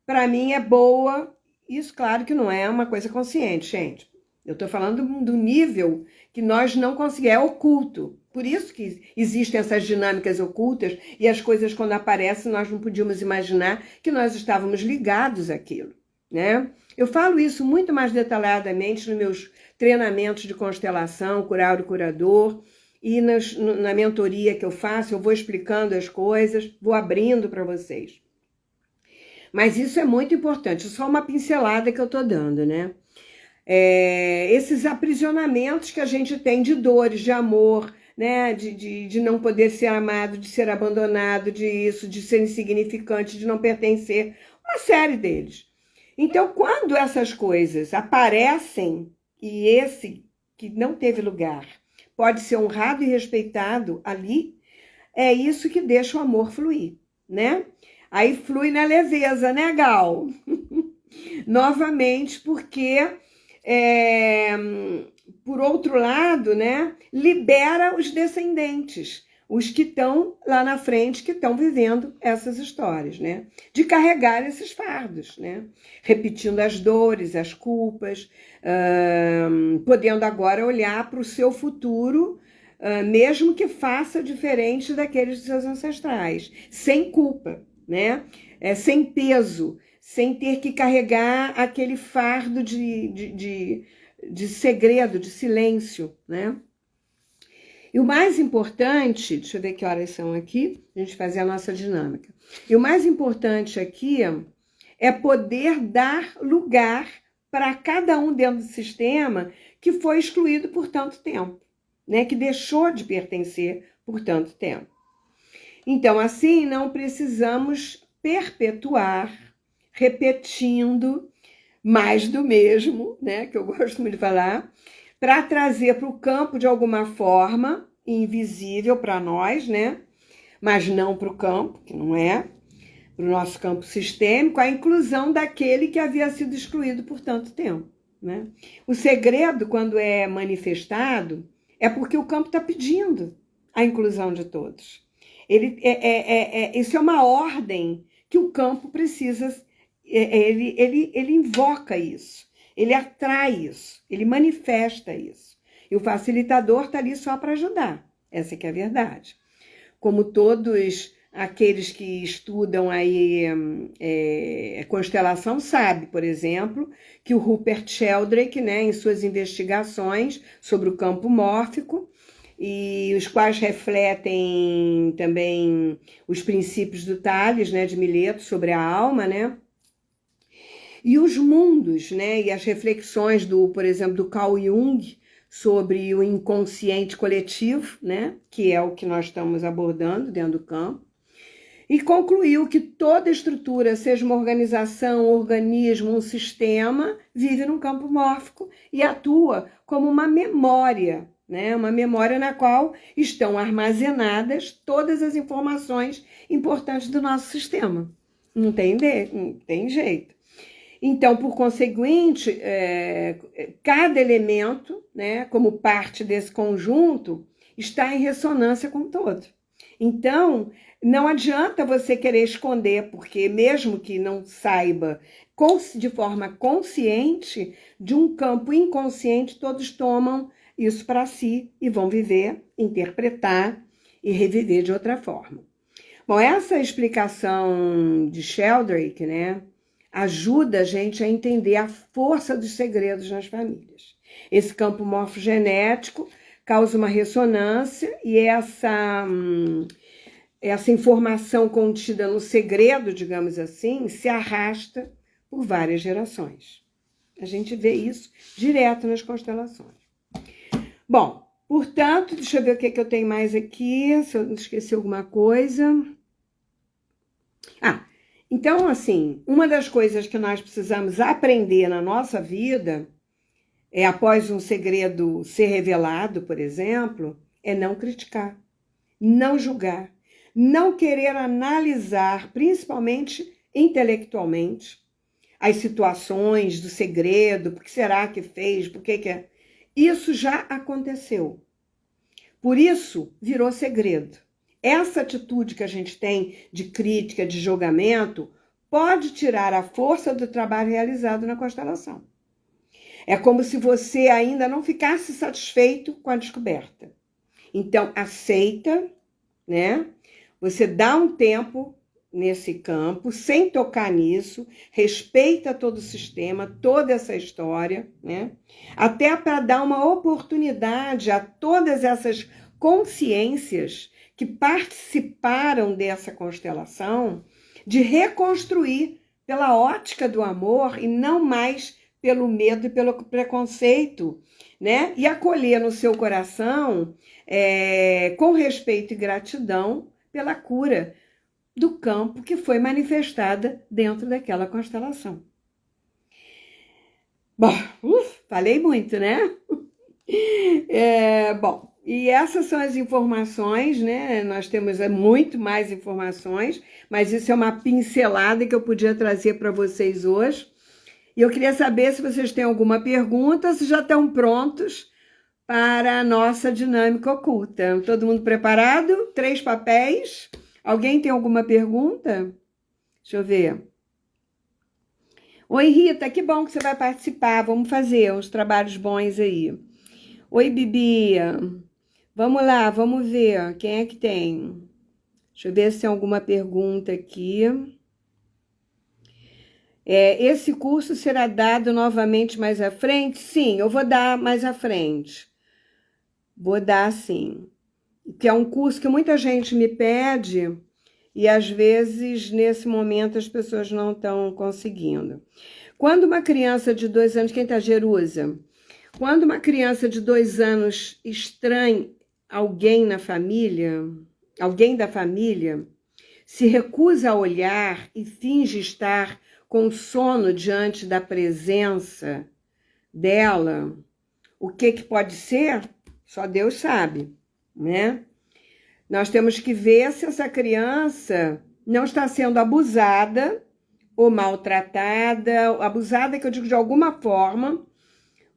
para mim é boa. Isso, claro, que não é uma coisa consciente, gente. Eu estou falando do nível que nós não conseguimos, é oculto. Por isso que existem essas dinâmicas ocultas e as coisas, quando aparecem, nós não podíamos imaginar que nós estávamos ligados àquilo, né? Eu falo isso muito mais detalhadamente nos meus treinamentos de constelação, curar o curador, e na mentoria que eu faço, eu vou explicando as coisas, vou abrindo para vocês. Mas isso é muito importante, só uma pincelada que eu estou dando, né? Esses aprisionamentos que a gente tem de dores, de amor, né? De não poder ser amado, de ser abandonado, de ser insignificante, de não pertencer, uma série deles. Então, quando essas coisas aparecem, e esse que não teve lugar pode ser honrado e respeitado ali, é isso que deixa o amor fluir, né? Aí flui na leveza, né, Gal? Novamente, porque, por outro lado, né, libera os descendentes, os que estão lá na frente, que estão vivendo essas histórias, né? De carregar esses fardos, né? Repetindo as dores, as culpas, podendo agora olhar para o seu futuro, mesmo que faça diferente daqueles dos seus ancestrais, sem culpa, né? Sem peso, sem ter que carregar aquele fardo de segredo, de silêncio, né? E o mais importante, deixa eu ver que horas são aqui, a gente fazer a nossa dinâmica. E o mais importante aqui é poder dar lugar para cada um dentro do sistema que foi excluído por tanto tempo, né? Que deixou de pertencer por tanto tempo. Então, assim, não precisamos perpetuar, repetindo mais do mesmo, né? Que eu gosto muito de falar, para trazer para o campo de alguma forma, invisível para nós, né? Mas não para o campo, que não é, para o nosso campo sistêmico, a inclusão daquele que havia sido excluído por tanto tempo, né? O segredo, quando é manifestado, é porque o campo está pedindo a inclusão de todos. Isso é uma ordem que o campo precisa, ele invoca isso. Ele atrai isso, ele manifesta isso. E o facilitador está ali só para ajudar. Essa que é a verdade. Como todos aqueles que estudam aí constelação sabem, por exemplo, que o Rupert Sheldrake, né, em suas investigações sobre o campo mórfico, e os quais refletem também os princípios do Tales, né, de Mileto, sobre a alma, né? E os mundos, né, e as reflexões por exemplo, do Carl Jung sobre o inconsciente coletivo, né, que é o que nós estamos abordando dentro do campo, e concluiu que toda estrutura, seja uma organização, um organismo, um sistema, vive num campo mórfico e atua como uma memória, né, uma memória na qual estão armazenadas todas as informações importantes do nosso sistema. Não tem jeito. Então, por conseguinte, cada elemento, né, como parte desse conjunto, está em ressonância com o todo. Então, não adianta você querer esconder, porque mesmo que não saiba de forma consciente, de um campo inconsciente, todos tomam isso para si e vão viver, interpretar e reviver de outra forma. Bom, essa explicação de Sheldrake, né, ajuda a gente a entender a força dos segredos nas famílias. Esse campo morfogenético causa uma ressonância e essa informação contida no segredo, digamos assim, se arrasta por várias gerações. A gente vê isso direto nas constelações. Bom, portanto, deixa eu ver o que eu tenho mais aqui, se eu não esqueci alguma coisa. Então, assim, uma das coisas que nós precisamos aprender na nossa vida, após um segredo ser revelado, por exemplo, é não criticar, não julgar, não querer analisar, principalmente intelectualmente, as situações do segredo, por que será que fez, por que é. Isso já aconteceu. Por isso, virou segredo. Essa atitude que a gente tem de crítica, de julgamento, pode tirar a força do trabalho realizado na constelação. É como se você ainda não ficasse satisfeito com a descoberta. Então, aceita, né? Você dá um tempo nesse campo, sem tocar nisso, respeita todo o sistema, toda essa história, né? Até para dar uma oportunidade a todas essas consciências que participaram dessa constelação de reconstruir pela ótica do amor e não mais pelo medo e pelo preconceito, né? E acolher no seu coração, com respeito e gratidão pela cura do campo que foi manifestada dentro daquela constelação. Bom, falei muito, né? Bom, e essas são as informações, né? Nós temos muito mais informações, mas isso é uma pincelada que eu podia trazer para vocês hoje. E eu queria saber se vocês têm alguma pergunta, se já estão prontos para a nossa dinâmica oculta. Todo mundo preparado? 3 papéis. Alguém tem alguma pergunta? Deixa eu ver. Oi, Rita, que bom que você vai participar. Vamos fazer uns trabalhos bons aí. Oi, Bibi. Vamos lá, vamos ver. Quem é que tem? Deixa eu ver se tem alguma pergunta aqui. Esse curso será dado novamente mais à frente? Sim, eu vou dar mais à frente. Vou dar, sim. Que é um curso que muita gente me pede e, às vezes, nesse momento, as pessoas não estão conseguindo. Quando uma criança de 2 anos... Quem está, Jerusa? Quando uma criança de 2 anos estranha alguém na família, alguém da família, se recusa a olhar e finge estar com sono diante da presença dela, o que pode ser? Só Deus sabe, né? Nós temos que ver se essa criança não está sendo abusada ou maltratada, abusada que eu digo de alguma forma,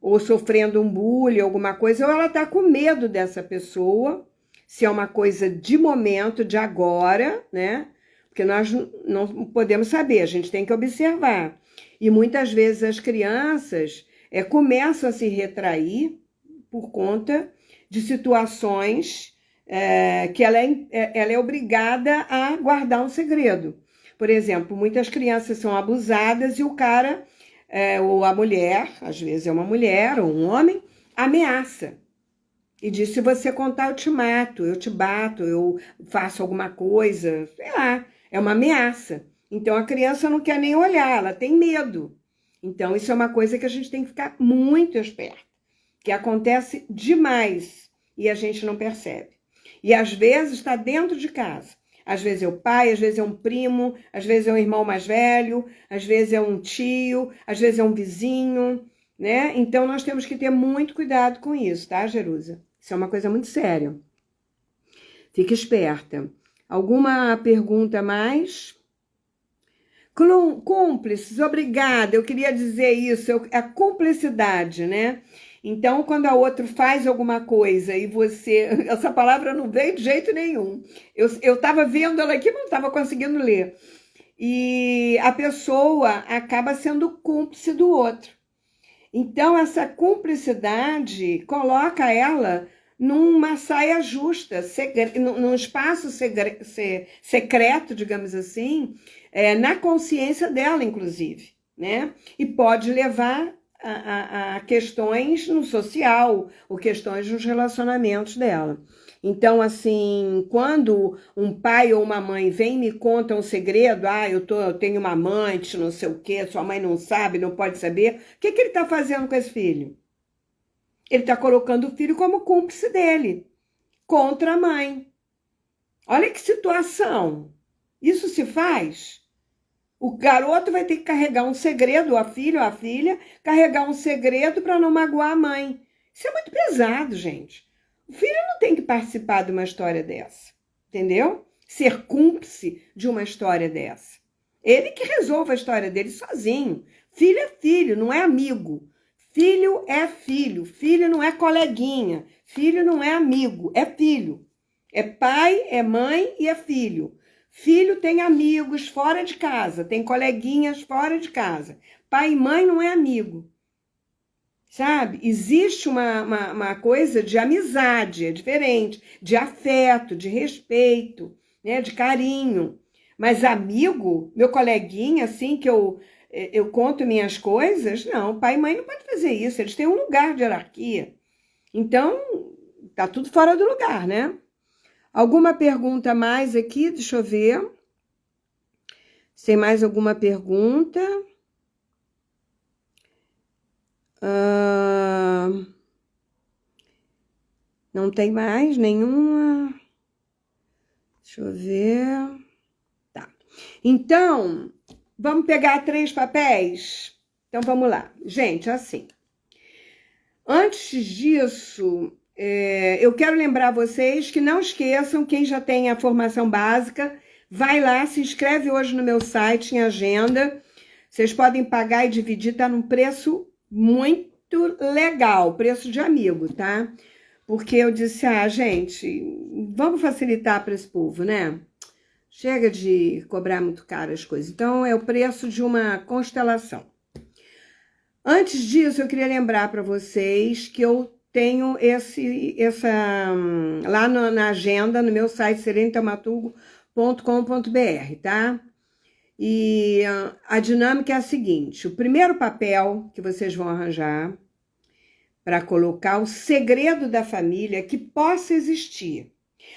ou sofrendo um bullying, alguma coisa, ou ela está com medo dessa pessoa, se é uma coisa de momento, de agora, né? Porque nós não podemos saber, a gente tem que observar. E muitas vezes as crianças começam a se retrair por conta de situações que ela é obrigada a guardar um segredo. Por exemplo, muitas crianças são abusadas e o cara, ou a mulher, às vezes é uma mulher ou um homem, ameaça. E diz, se você contar, eu te mato, eu te bato, eu faço alguma coisa, sei lá, é uma ameaça. Então, a criança não quer nem olhar, ela tem medo. Então, isso é uma coisa que a gente tem que ficar muito esperto, que acontece demais e a gente não percebe. E, às vezes, está dentro de casa. Às vezes é o pai, às vezes é um primo, às vezes é um irmão mais velho, às vezes é um tio, às vezes é um vizinho, né? Então, nós temos que ter muito cuidado com isso, tá, Jerusa? Isso é uma coisa muito séria. Fique esperta. Alguma pergunta mais? Cúmplices, obrigada. Eu queria dizer isso, a cumplicidade, né? Então, quando a outra faz alguma coisa e você... Essa palavra não veio de jeito nenhum. Eu estava vendo ela aqui, mas não estava conseguindo ler. E a pessoa acaba sendo cúmplice do outro. Então, essa cumplicidade coloca ela numa saia justa, num espaço secreto, digamos assim, na consciência dela, inclusive, né? E pode levar a questões no social, ou questões nos relacionamentos dela. Então, assim, quando um pai ou uma mãe vem e me conta um segredo, eu tenho uma amante, não sei o quê, sua mãe não sabe, não pode saber, o que ele está fazendo com esse filho? Ele está colocando o filho como cúmplice dele, contra a mãe. Olha que situação. Isso se faz? O garoto vai ter que carregar um segredo, a filha, carregar um segredo para não magoar a mãe. Isso é muito pesado, gente. O filho não tem que participar de uma história dessa, entendeu? Ser cúmplice de uma história dessa. Ele que resolve a história dele sozinho. Filho é filho, não é amigo. Filho é filho. Filho não é coleguinha. Filho não é amigo, é filho. É pai, é mãe e é filho. Filho tem amigos fora de casa, tem coleguinhas fora de casa. Pai e mãe não é amigo. Sabe? Existe uma coisa de amizade, é diferente, de afeto, de respeito, né? De carinho. Mas amigo, meu coleguinha, assim, que eu conto minhas coisas, não, pai e mãe não pode fazer isso, eles têm um lugar de hierarquia. Então, tá tudo fora do lugar, né? Alguma pergunta mais aqui? Deixa eu ver. Se tem mais alguma pergunta? Não tem mais nenhuma. Deixa eu ver. Tá. Então, vamos pegar 3 papéis? Então, vamos lá. Gente, assim. Antes disso, eu quero lembrar vocês que não esqueçam, quem já tem a formação básica, vai lá, se inscreve hoje no meu site, em agenda. Vocês podem pagar e dividir, tá num preço muito legal, preço de amigo, tá? Porque eu disse, gente, vamos facilitar para esse povo, né? Chega de cobrar muito caro as coisas. Então, é o preço de uma constelação. Antes disso, eu queria lembrar para vocês que eu tenho lá na agenda, no meu site, serenetaumaturgo.com.br, tá? E a dinâmica é a seguinte: o primeiro papel que vocês vão arranjar para colocar o segredo da família que possa existir.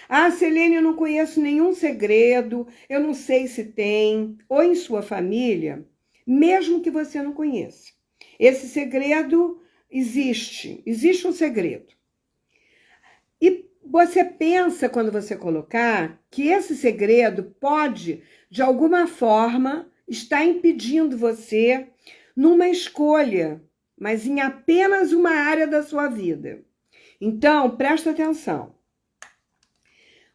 Ah, Selene, eu não conheço nenhum segredo, eu não sei se tem, ou em sua família, mesmo que você não conheça. Esse segredo existe um segredo. E você pensa, quando você colocar, que esse segredo pode, de alguma forma, estar impedindo você numa escolha, mas em apenas uma área da sua vida. Então, presta atenção.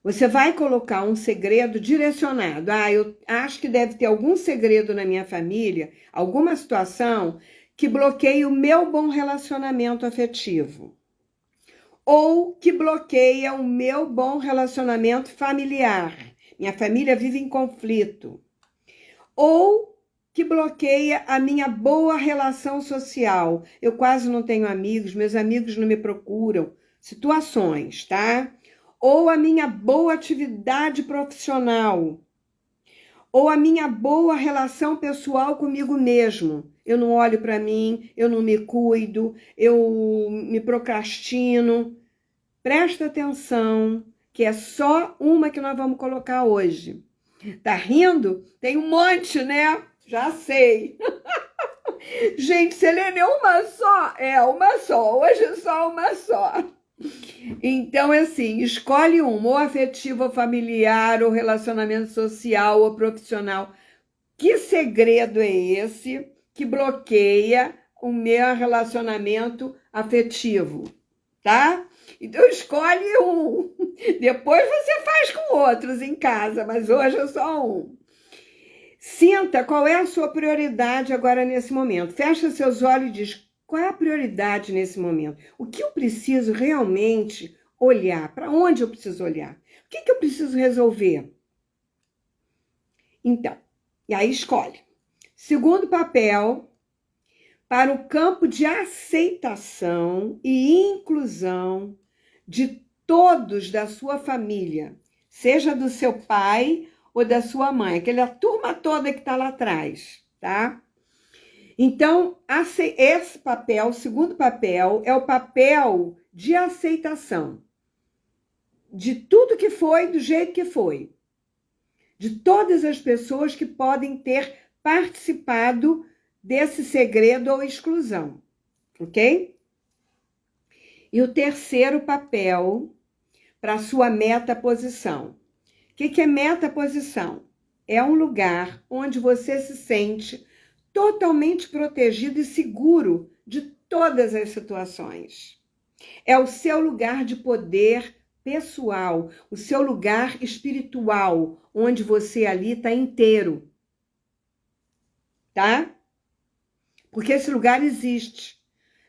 Você vai colocar um segredo direcionado. Eu acho que deve ter algum segredo na minha família, alguma situação que bloqueia o meu bom relacionamento afetivo. Ou que bloqueia o meu bom relacionamento familiar. Minha família vive em conflito. Ou que bloqueia a minha boa relação social. Eu quase não tenho amigos, meus amigos não me procuram. Situações, tá? Ou a minha boa atividade profissional. Ou a minha boa relação pessoal comigo mesmo. Eu não olho para mim, eu não me cuido, eu me procrastino. Presta atenção, que é só uma que nós vamos colocar hoje. Tá rindo? Tem um monte, né? Já sei. Gente, Selene, é uma só? É, uma só. Hoje é só uma só. Então, assim, escolhe uma, ou afetivo, ou familiar, ou relacionamento social, ou profissional. Que segredo é esse que bloqueia o meu relacionamento afetivo, tá? Então, escolhe um. Depois você faz com outros em casa, mas hoje é só um. Sinta qual é a sua prioridade agora nesse momento. Fecha seus olhos e diz, qual é a prioridade nesse momento? O que eu preciso realmente olhar? Para onde eu preciso olhar? O que eu preciso resolver? Então, e aí escolhe. Segundo papel, para o campo de aceitação e inclusão de todos da sua família, seja do seu pai ou da sua mãe, aquela turma toda que está lá atrás, tá? Então, esse papel, o segundo papel, é o papel de aceitação de tudo que foi, do jeito que foi, de todas as pessoas que podem ter participado desse segredo ou exclusão, ok? E o terceiro papel para a sua metaposição. O que é metaposição? É um lugar onde você se sente totalmente protegido e seguro de todas as situações. É o seu lugar de poder pessoal, o seu lugar espiritual, onde você ali está inteiro. Tá? Porque esse lugar existe.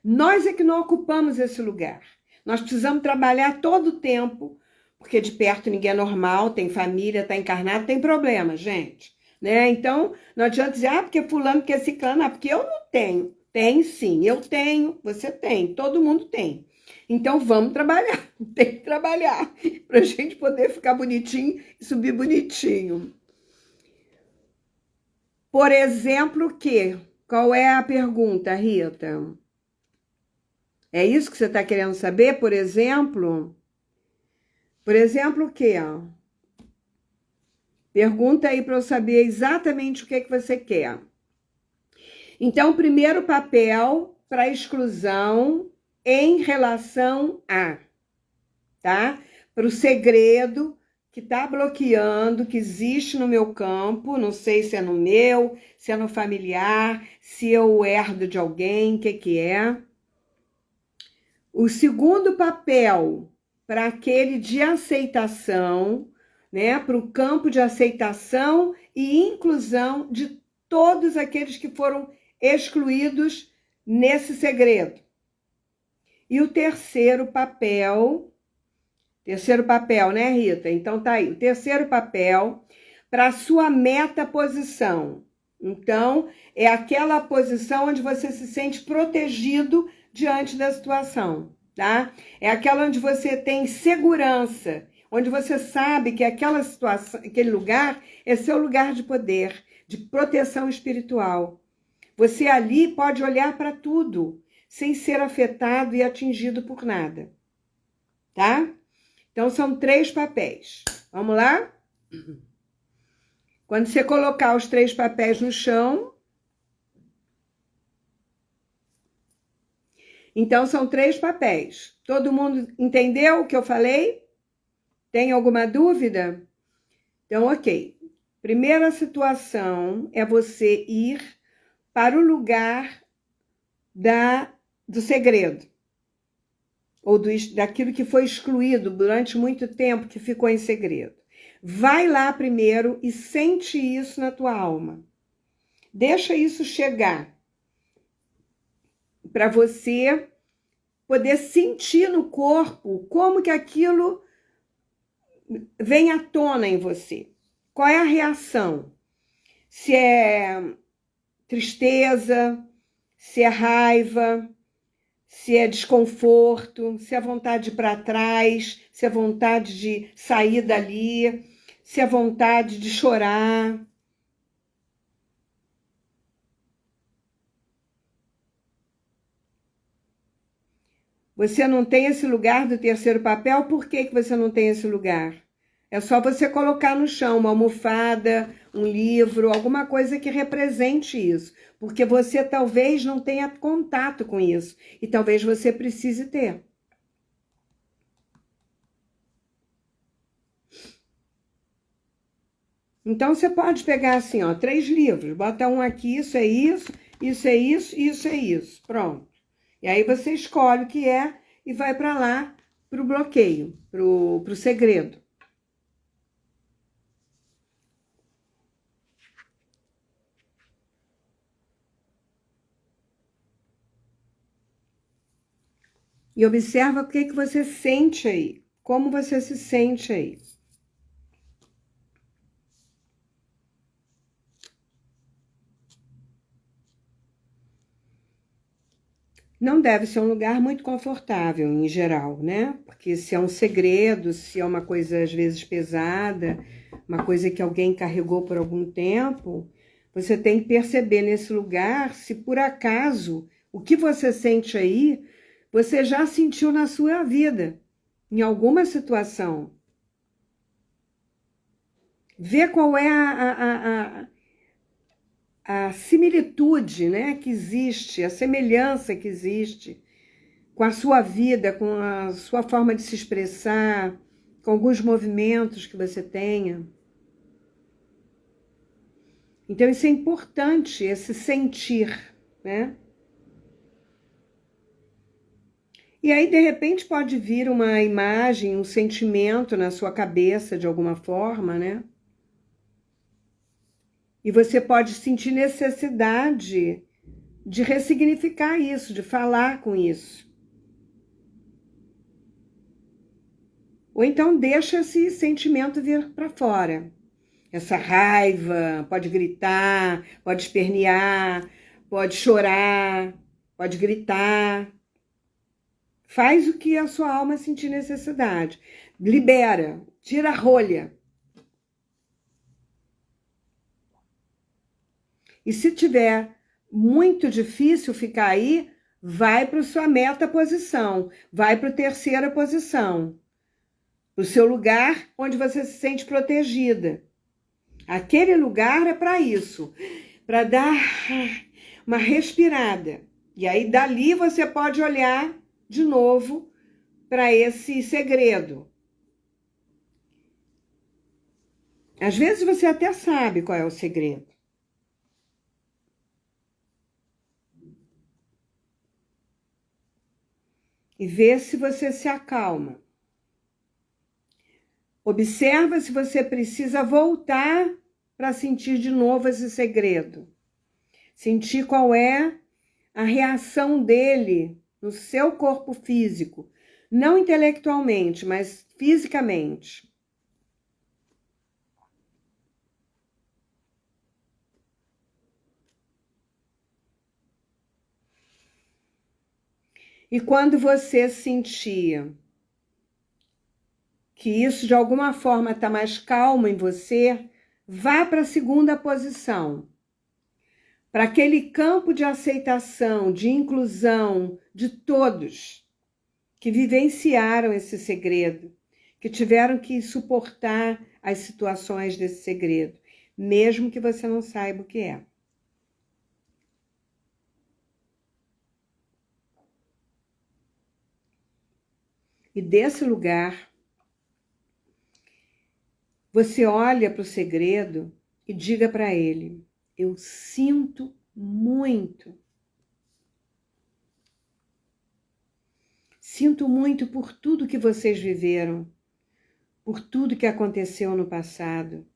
Nós é que não ocupamos esse lugar. Nós precisamos trabalhar todo o tempo, porque de perto ninguém é normal, tem família, está encarnado, tem problema, gente. Né? Então, não adianta dizer, porque fulano quer ciclano, porque eu não tenho. Tem sim, eu tenho, você tem, todo mundo tem. Então, vamos trabalhar, tem que trabalhar, para a gente poder ficar bonitinho e subir bonitinho. Por exemplo, o quê? Qual é a pergunta, Rita? É isso que você está querendo saber, por exemplo? Por exemplo, o quê? Pergunta aí para eu saber exatamente o que você quer. Então, primeiro papel para exclusão em relação a, tá? Para o segredo que está bloqueando, que existe no meu campo, não sei se é no meu, se é no familiar, se eu herdo de alguém, o que é. O segundo papel para aquele de aceitação, né? Para o campo de aceitação e inclusão de todos aqueles que foram excluídos nesse segredo. E o terceiro papel, né, Rita? Então tá aí, o terceiro papel para a sua metaposição. Então, é aquela posição onde você se sente protegido diante da situação, tá? É aquela onde você tem segurança, onde você sabe que aquela situação, aquele lugar é seu lugar de poder, de proteção espiritual. Você ali pode olhar para tudo, sem ser afetado e atingido por nada, tá? Então, são 3 papéis. Vamos lá? Quando você colocar os 3 papéis no chão, então são 3 papéis. Todo mundo entendeu o que eu falei? Tem alguma dúvida? Então, ok. Primeira situação é você ir para o lugar do segredo, ou daquilo que foi excluído durante muito tempo, que ficou em segredo. Vai lá primeiro e sente isso na tua alma. Deixa isso chegar para você poder sentir no corpo como que aquilo vem à tona em você. Qual é a reação? Se é tristeza, se é raiva, se é desconforto, se é vontade de ir para trás, se é vontade de sair dali, se é vontade de chorar. Você não tem esse lugar do terceiro papel? Por que você não tem esse lugar? É só você colocar no chão uma almofada, um livro, alguma coisa que represente isso. Porque você talvez não tenha contato com isso. E talvez você precise ter. Então, você pode pegar assim, ó, 3 livros. Bota um aqui, isso é isso, isso é isso, isso é isso. Pronto. E aí você escolhe o que é e vai para lá, para o bloqueio, para o segredo. E observa o que você sente aí. Como você se sente aí. Não deve ser um lugar muito confortável, em geral, né? Porque se é um segredo, se é uma coisa, às vezes, pesada, uma coisa que alguém carregou por algum tempo, você tem que perceber nesse lugar se, por acaso, o que você sente aí, você já sentiu na sua vida, em alguma situação. Vê qual é a similitude, né, que existe, a semelhança que existe com a sua vida, com a sua forma de se expressar, com alguns movimentos que você tenha. Então, isso é importante, esse sentir, né? E aí, de repente, pode vir uma imagem, um sentimento na sua cabeça, de alguma forma, né? E você pode sentir necessidade de ressignificar isso, de falar com isso. Ou então deixa esse sentimento vir para fora. Essa raiva, pode gritar, pode espernear, pode chorar, pode gritar. Faz o que a sua alma sentir necessidade. Libera, tira a rolha. E se tiver muito difícil ficar aí, vai para a sua meta posição, vai para a terceira posição, o seu lugar onde você se sente protegida. Aquele lugar é para isso, para dar uma respirada. E aí dali você pode olhar de novo para esse segredo. Às vezes você até sabe qual é o segredo. E vê se você se acalma. Observa se você precisa voltar para sentir de novo esse segredo. Sentir qual é a reação dele no seu corpo físico. Não intelectualmente, mas fisicamente. E quando você sentir que isso de alguma forma está mais calmo em você, vá para a segunda posição. Para aquele campo de aceitação, de inclusão de todos que vivenciaram esse segredo, que tiveram que suportar as situações desse segredo, mesmo que você não saiba o que é. E desse lugar, você olha para o segredo e diga para ele: eu sinto muito. Sinto muito por tudo que vocês viveram, por tudo que aconteceu no passado,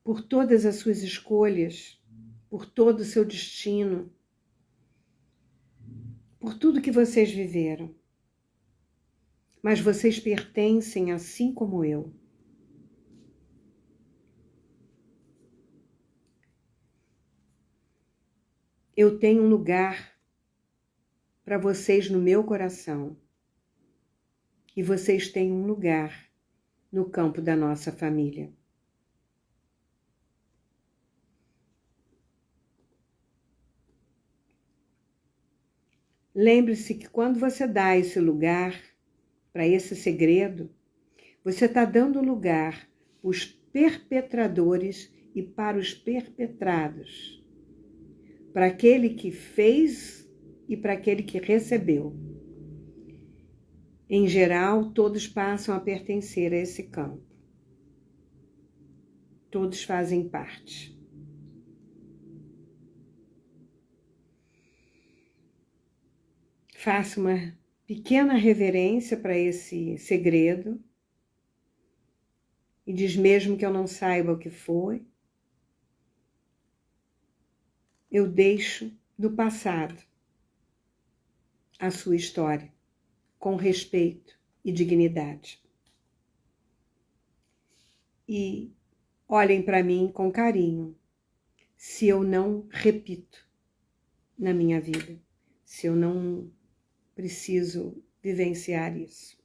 por todas as suas escolhas, por todo o seu destino, por tudo que vocês viveram. Mas vocês pertencem assim como eu. Eu tenho um lugar para vocês no meu coração. E vocês têm um lugar no campo da nossa família. Lembre-se que quando você dá esse lugar para esse segredo, você está dando lugar para os perpetradores e para os perpetrados, para aquele que fez e para aquele que recebeu. Em geral, todos passam a pertencer a esse campo. Todos fazem parte. Faça uma pequena reverência para esse segredo e diz: mesmo que eu não saiba o que foi, eu deixo no passado a sua história com respeito e dignidade. E olhem para mim com carinho se eu não repito na minha vida, se eu não preciso vivenciar isso,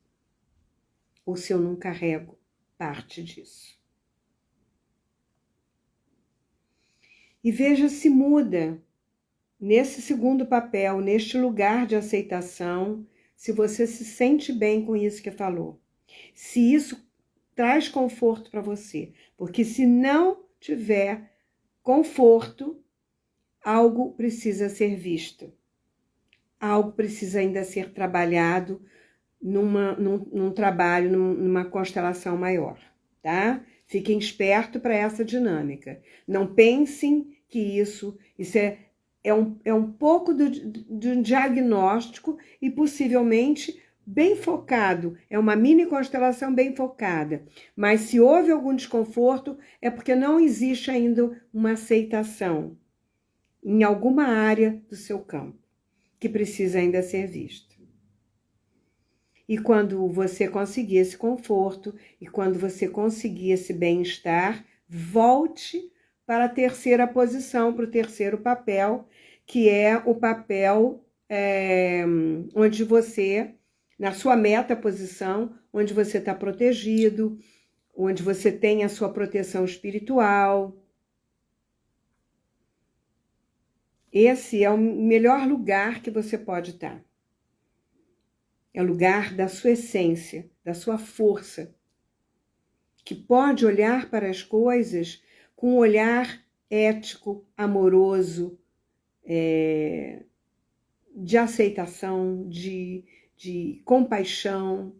ou se eu não carrego parte disso. E veja se muda nesse segundo papel, neste lugar de aceitação, se você se sente bem com isso que falou. Se isso traz conforto para você. Porque se não tiver conforto, algo precisa ser visto. Algo precisa ainda ser trabalhado num trabalho, numa constelação maior, tá? Fiquem espertos para essa dinâmica. Não pensem que isso é um pouco de um diagnóstico e possivelmente bem focado. É uma mini constelação bem focada. Mas se houve algum desconforto, é porque não existe ainda uma aceitação em alguma área do seu campo, que precisa ainda ser visto. E quando você conseguir esse conforto, e quando você conseguir esse bem-estar, volte para a terceira posição, para o terceiro papel, que é o papel onde você, na sua meta posição, onde você está protegido, onde você tem a sua proteção espiritual. Esse é o melhor lugar que você pode estar. É o lugar da sua essência, da sua força, que pode olhar para as coisas com um olhar ético, amoroso, de aceitação, de compaixão,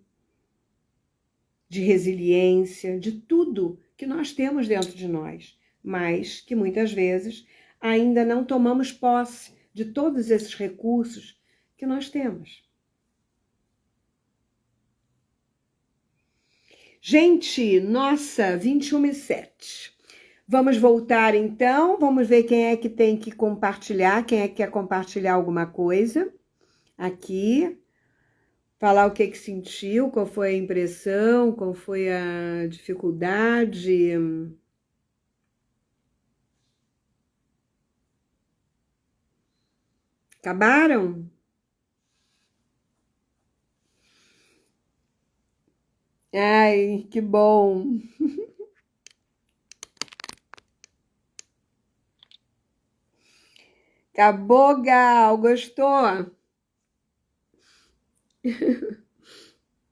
de resiliência, de tudo que nós temos dentro de nós, mas que muitas vezes ainda não tomamos posse de todos esses recursos que nós temos. Gente, nossa, 21h07. Vamos voltar então, vamos ver quem é que tem que compartilhar, quem é que quer compartilhar alguma coisa aqui. Falar o que sentiu, qual foi a impressão, qual foi a dificuldade. Acabaram? Ai, que bom. Acabou, Gal, gostou?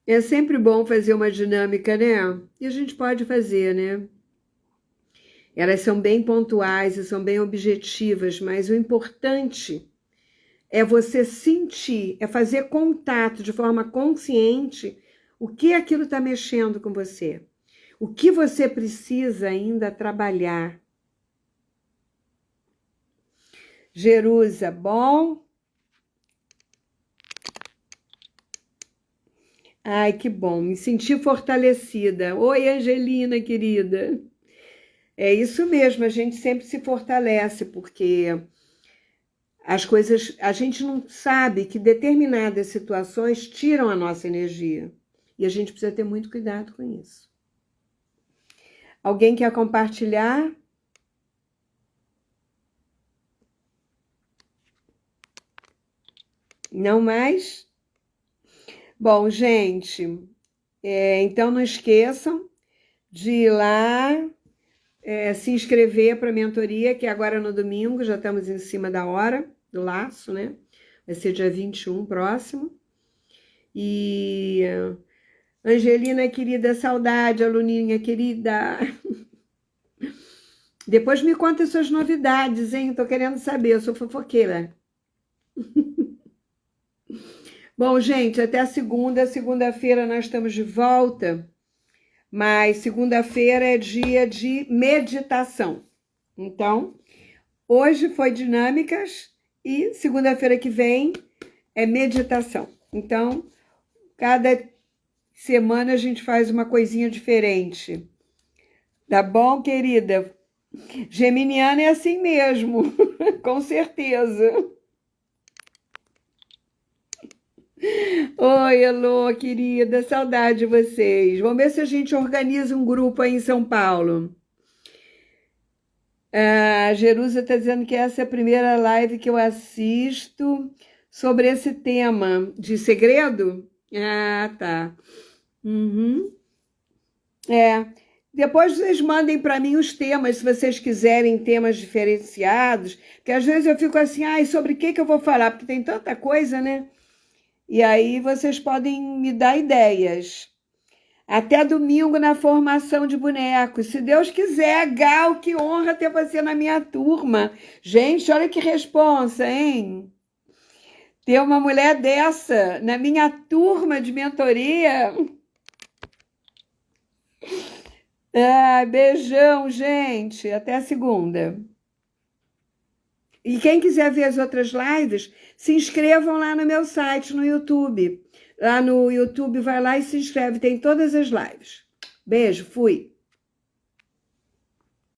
É sempre bom fazer uma dinâmica, né? E a gente pode fazer, né? Elas são bem pontuais e são bem objetivas, mas o importante é você sentir, é fazer contato de forma consciente o que aquilo está mexendo com você. O que você precisa ainda trabalhar. Jerusa, bom? Ai, que bom, me senti fortalecida. Oi, Angelina, querida. É isso mesmo, a gente sempre se fortalece, porque as coisas, a gente não sabe que determinadas situações tiram a nossa energia. E a gente precisa ter muito cuidado com isso. Alguém quer compartilhar? Não mais? Bom, gente, então não esqueçam de ir lá, se inscrever para a mentoria, que agora no domingo, já estamos em cima da hora do laço, né? Vai ser dia 21 próximo. E Angelina, querida, saudade, aluninha querida. Depois me conta as suas novidades, hein? Tô querendo saber, eu sou fofoqueira. Bom, gente, até a segunda. Segunda-feira nós estamos de volta, mas segunda-feira é dia de meditação. Então, hoje foi dinâmicas e segunda-feira que vem é meditação. Então, cada semana a gente faz uma coisinha diferente. Tá bom, querida? Geminiana é assim mesmo, com certeza. Oi, Elô, querida, saudade de vocês. Vamos ver se a gente organiza um grupo aí em São Paulo. A Jerusa está dizendo que essa é a primeira live que eu assisto sobre esse tema de segredo. Ah, tá. Uhum. Depois vocês mandem para mim os temas, se vocês quiserem temas diferenciados, porque às vezes eu fico assim, ai, sobre o que eu vou falar? Porque tem tanta coisa, né? E aí vocês podem me dar ideias. Até domingo na formação de bonecos. Se Deus quiser, Gal, que honra ter você na minha turma. Gente, olha que responsa, hein? Ter uma mulher dessa na minha turma de mentoria. Ah, beijão, gente. Até a segunda. E quem quiser ver as outras lives, se inscrevam lá no meu site, no YouTube. Lá no YouTube, vai lá e se inscreve, tem todas as lives. Beijo, fui!